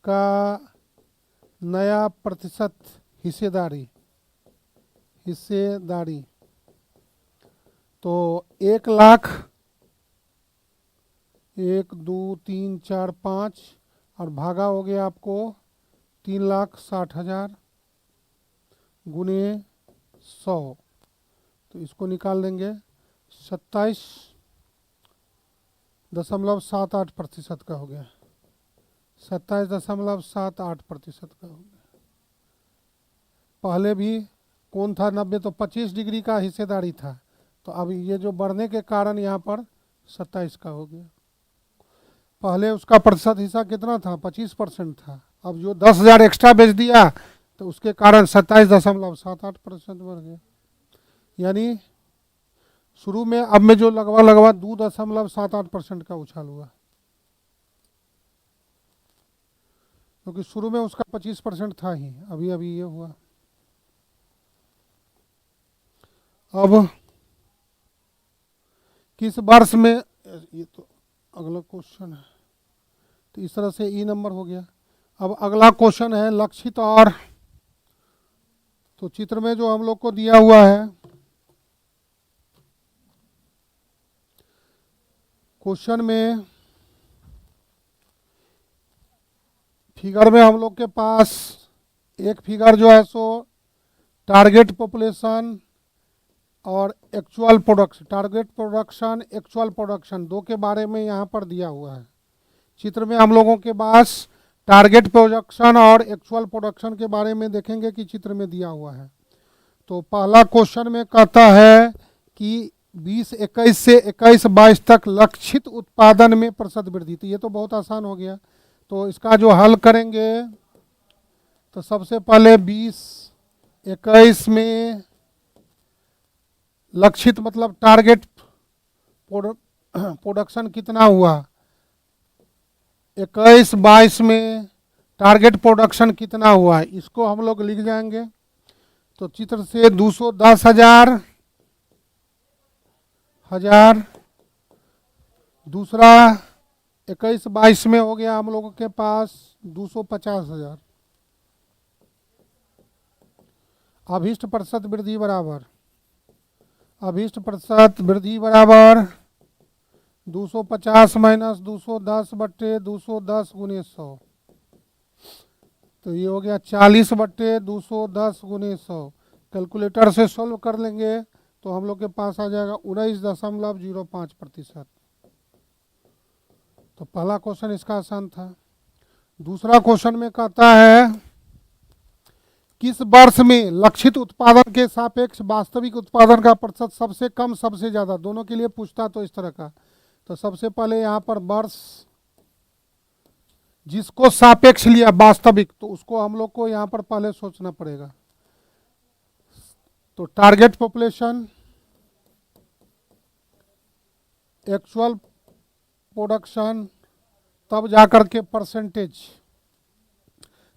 का नया प्रतिशत हिस्सेदारी तो 1,00,000, 1 2 3 4 5 और भागा हो गया आपको 3,60,000 गुने 100। तो इसको निकाल देंगे, 27.78% का हो गया, 27.78% का हो गया। पहले भी कौन था 90, तो 25 डिग्री का हिस्सेदारी था। तो अब ये जो बढ़ने के कारण यहाँ पर 27 का हो गया। पहले उसका प्रतिशत हिस्सा कितना था? 25% था। अब जो 10,000 एक्स्ट्रा बेच दिया तो उसके कारण 27.78% बढ़ गया। यानी शुरू में अब में जो लगभग 2.78% का उछाल हुआ, क्योंकि शुरू में उसका 25% था ही, अभी ये हुआ। अब किस वर्ष में, ये तो अगला क्वेश्चन है। तो इस तरह से ई नंबर हो गया। अब अगला क्वेश्चन है लक्षित और, तो चित्र में जो हम लोग को दिया हुआ है क्वेश्चन में, फिगर में हम लोग के पास एक फिगर जो है सो टारगेट पॉपुलेशन और actual production, target production actual production दो के बारे में यहाँ पर दिया हुआ है। चित्र में हम लोगों के पास टारगेट प्रोडक्शन और एक्चुअल प्रोडक्शन के बारे में देखेंगे कि चित्र में दिया हुआ है। तो पहला क्वेश्चन में कहता है कि 2021 से 21-22 तक लक्षित उत्पादन में प्रतिशत वृद्धि। तो ये तो बहुत आसान हो गया। तो इसका जो हल करेंगे तो सबसे पहले 2021 में लक्षित मतलब टारगेट प्रोडक्शन कितना हुआ, 21-22 में टारगेट प्रोडक्शन कितना हुआ है, इसको हम लोग लिख जाएंगे। तो चित्र से 210,000 दूसरा 21-22 में हो गया हम लोगों के पास 250,000। अभीष्ट प्रतिशत वृद्धि बराबर, अभीष्ट प्रतिशत वृद्धि बराबर 250 माइनस 210 बट्टे 210 गुने 100। तो ये हो गया 40 बट्टे 210 गुने 100। कैलकुलेटर से सॉल्व कर लेंगे तो हम लोग के पास आ जाएगा 19.05%। तो पहला क्वेश्चन इसका आसान था। दूसरा क्वेश्चन में कहता है किस वर्ष में लक्षित उत्पादन के सापेक्ष वास्तविक उत्पादन का प्रतिशत सबसे कम सबसे ज्यादा, दोनों के लिए पूछता तो इस तरह का। तो सबसे पहले यहाँ पर वर्ष जिसको सापेक्ष लिया वास्तविक, तो उसको हम लोग को यहाँ पर पहले सोचना पड़ेगा। तो टारगेट पॉपुलेशन, एक्चुअल प्रोडक्शन, तब जाकर के परसेंटेज।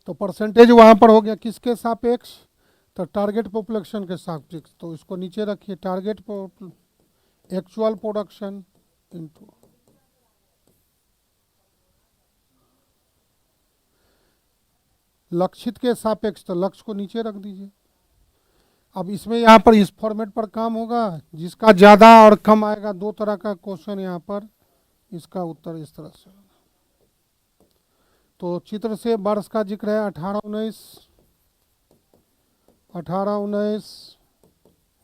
तो परसेंटेज वहां पर हो गया किसके सापेक्ष, तो टारगेट पॉपुलेशन के सापेक्ष। तो इसको नीचे रखिए, टारगेट एक्चुअल प्रोडक्शन इनटू लक्षित के सापेक्ष, तो लक्ष्य को नीचे रख दीजिए। अब इसमें यहाँ पर इस फॉर्मेट पर काम होगा, जिसका ज़्यादा और कम आएगा, दो तरह का क्वेश्चन यहाँ पर, इसका उत्तर इस तरह से। तो चित्र से वर्ष का जिक्र है 18-19, 18-19,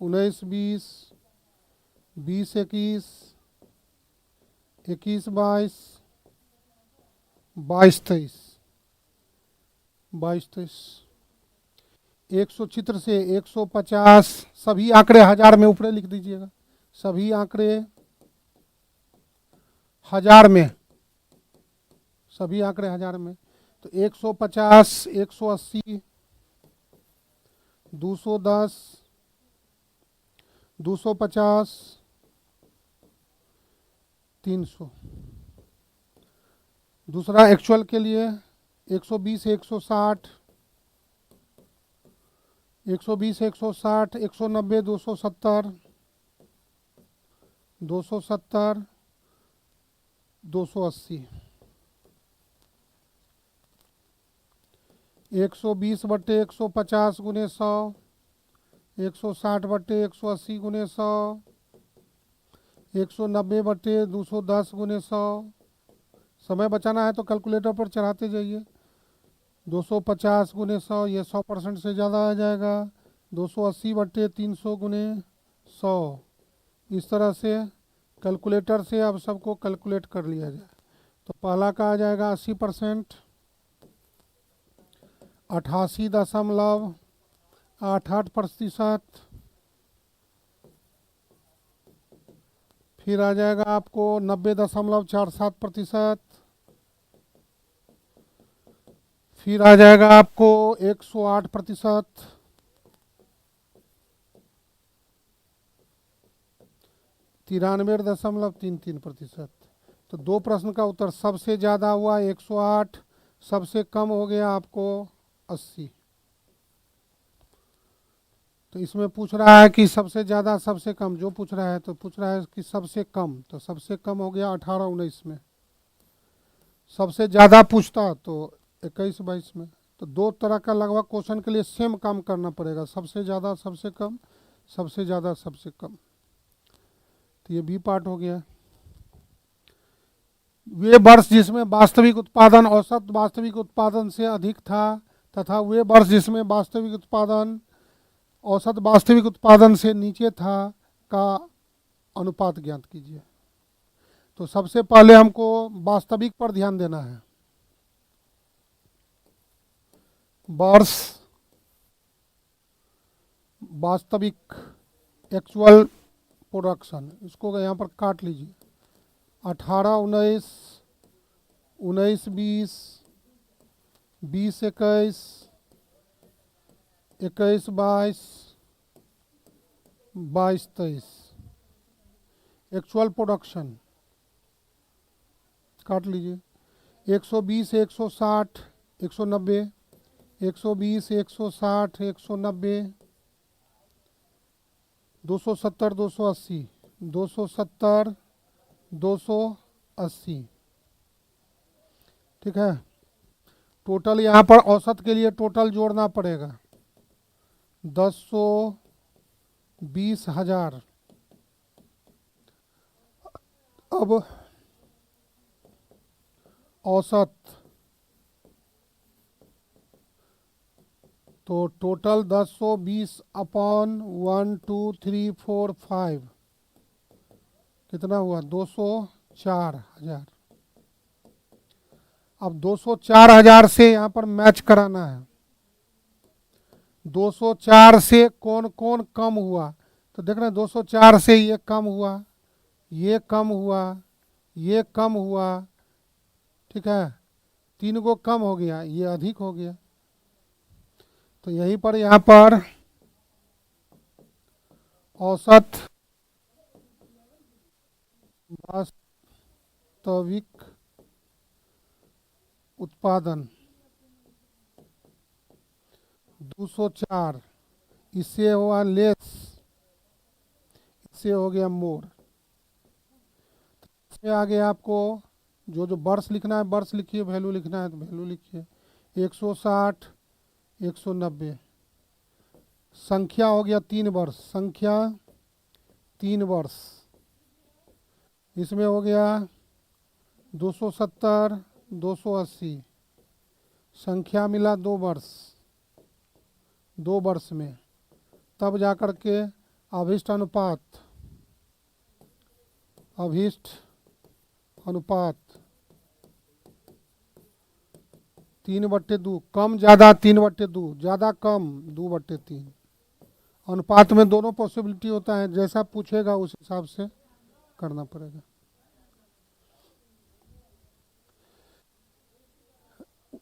19-20, 20-21, 21-22, 22-23, 22-23। 100 चित्र से 150, सभी आंकड़े हजार में ऊपर लिख दीजिएगा, सभी आंकड़े हजार में, सभी आंकड़े हजार में। तो 150, 180, 210, 250, 300। दूसरा एक्चुअल के लिए 120, 160, 120, 160, 190, 270, 270, 280। 120 बट्टे 150 गुने 100, 160 बट्टे 180 गुने 100, 190 बट्टे 210 गुने 100। समय बचाना है तो कैलकुलेटर पर चढ़ाते जाइए। 250 गुने 100, ये 100% से ज़्यादा आ जाएगा। 280 बट्टे 300 गुने 100। इस तरह से कैलकुलेटर से अब सबको कैलकुलेट कर लिया जाए। तो पहला का आ जाएगा 80%, 88.88%। फिर आ जाएगा आपको 90.47%। फिर आ जाएगा आपको 108%। 93.33%। तो दो प्रश्न का उत्तर, सबसे ज़्यादा हुआ 108, सबसे कम हो गया आपको 80। तो इसमें पूछ रहा है कि सबसे ज़्यादा सबसे कम, जो पूछ रहा है तो पूछ रहा है कि सबसे कम, तो सबसे कम हो गया 18-19 में। सबसे ज़्यादा पूछता तो 21-22 में। तो दो तरह का लगभग क्वेश्चन के लिए सेम काम करना पड़ेगा, सबसे ज़्यादा सबसे कम, सबसे ज़्यादा सबसे कम। तो ये बी पार्ट हो गया। वे वर्ष जिसमें वास्तविक उत्पादन औसत वास्तविक उत्पादन से अधिक था तथा वे वर्ष जिसमें वास्तविक उत्पादन औसत वास्तविक उत्पादन से नीचे था का अनुपात ज्ञात कीजिए। तो सबसे पहले हमको वास्तविक पर ध्यान देना है। वर्ष वास्तविक एक्चुअल प्रोडक्शन, इसको यहाँ पर काट लीजिए। 18-19, 19-20, 20-21, 21-22, 22-23 एक्चुअल प्रोडक्शन काट लीजिए। 120, 160, 190, 120, 160, 190, 270, 280, 270, 280। ठीक है। टोटल यहाँ पर औसत के लिए टोटल जोड़ना पड़ेगा 10,20,000। अब औसत तो टोटल 10,20 अपॉन 1, 2, 3, 4, 5 कितना हुआ? 204,000। अब 204,000 से यहाँ पर मैच कराना है। 204 से कौन कौन कम हुआ? तो देख रहे हैं 204 से ये कम हुआ, ये कम हुआ, ये कम हुआ। ठीक है, 3 को कम हो गया, ये अधिक हो गया। तो यहीं पर यहाँ पर औसत वास्तविक उत्पादन 204, इससे हुआ लेस, इससे हो गया मोर। इसमें आगे आपको जो जो वर्ष लिखना है वर्ष लिखिए, वैल्यू लिखना है तो वैल्यू लिखिए। 160, 190। संख्या हो गया 3 वर्ष, संख्या 3 वर्ष। इसमें हो गया 270, 280। संख्या मिला 2 वर्ष, 2 वर्ष में। तब जाकर के अभिष्ट अनुपात, अभिष्ट अनुपात 3/2, कम ज़्यादा 3/2, ज़्यादा कम 2/3। अनुपात में दोनों पॉसिबिलिटी होता है, जैसा पूछेगा उस हिसाब से करना पड़ेगा।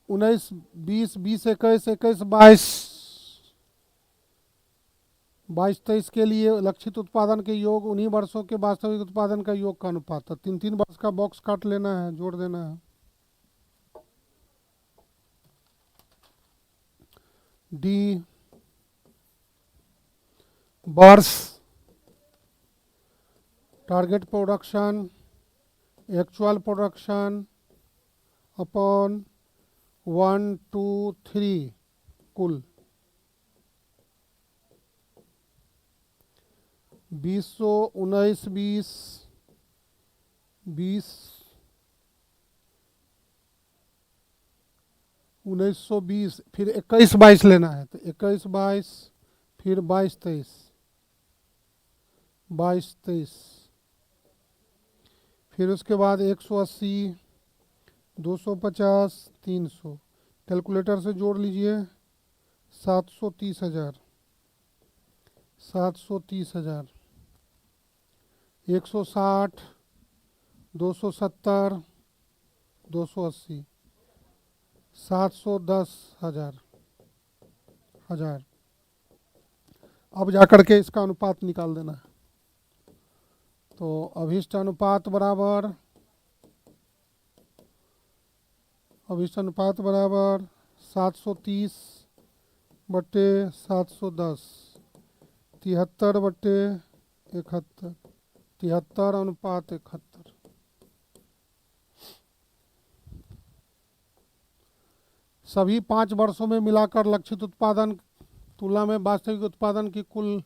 उन्नीस, 20, 20, 21, 21, 22, 22-23 के लिए लक्षित उत्पादन के योग उन्हीं वर्षों के वास्तविक उत्पादन का योग का अनुपात है। 3-3 वर्ष का बॉक्स काट लेना है, जोड़ देना है। डी वर्ष target production actual production upon 1, 2, 3 कुल 2019, 20, 20, 1920, फिर 21-22 लेना है तो 21-22, फिर 22-23, 22-23, फिर उसके बाद 180, 250, 300। कैलकुलेटर से जोड़ लीजिए। 730,000, 730,000, 160, 270, 280, 710,000। अब जाकर के इसका अनुपात निकाल देना है। तो अभिष्ट अनुपात बराबर 730 बटे 710, 73/71, 73:71। सभी 5 वर्षों में मिलाकर लक्षित उत्पादन तुलना में वास्तविक उत्पादन की कुल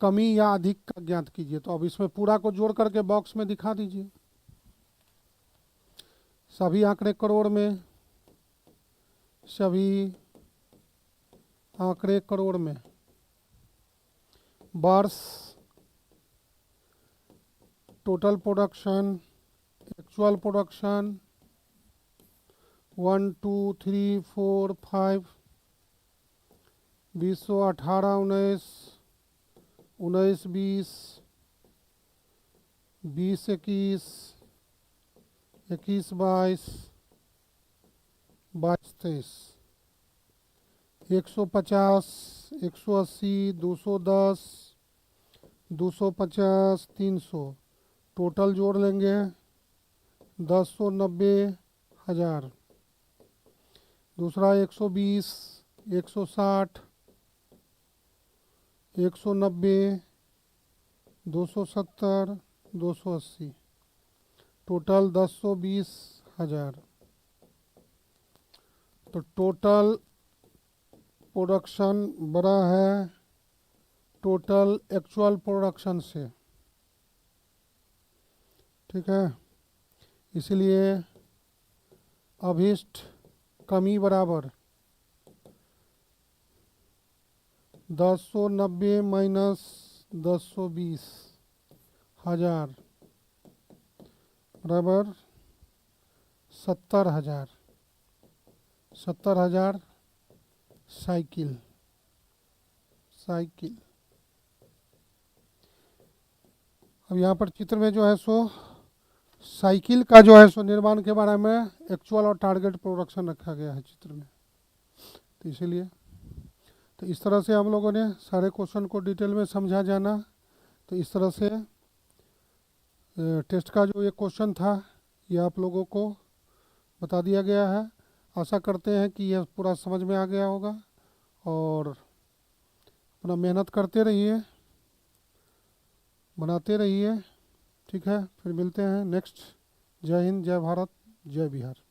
कमी या अधिक का ज्ञात कीजिए। तो अब इसमें पूरा को जोड़ करके बॉक्स में दिखा दीजिए। सभी आंकड़े करोड़ में, सभी आंकड़े करोड़ में, वर्ष, total production, actual production 1 2 3 4 5, 2018 19, 19 20, 20 21, 21 22, 22 23, 150, 180, 210, 250, 300, total जोड़ लेंगे 10,90,000। दूसरा 120, 160, 190, 270, 280, टोटल 10,20,000। तो टोटल प्रोडक्शन बड़ा है टोटल एक्चुअल प्रोडक्शन से, ठीक है। इसलिए अभीष्ट कमी बराबर 10,90 माइनस 10,20,000 बराबर 70,000। 70,000 साइकिल। अब यहाँ पर चित्र में जो है सो साइकिल का जो है सो निर्माण के बारे में एक्चुअल और टारगेट प्रोडक्शन रखा गया है चित्र में। तो इसीलिए तो इस तरह से हम लोगों ने सारे क्वेश्चन को डिटेल में समझा जाना। तो इस तरह से टेस्ट का जो ये क्वेश्चन था ये आप लोगों को बता दिया गया है। आशा करते हैं कि यह पूरा समझ में आ गया होगा और अपना मेहनत करते रहिए, बनाते रहिए, ठीक है। फिर मिलते हैं नेक्स्ट। जय हिंद, जय भारत, जय बिहार।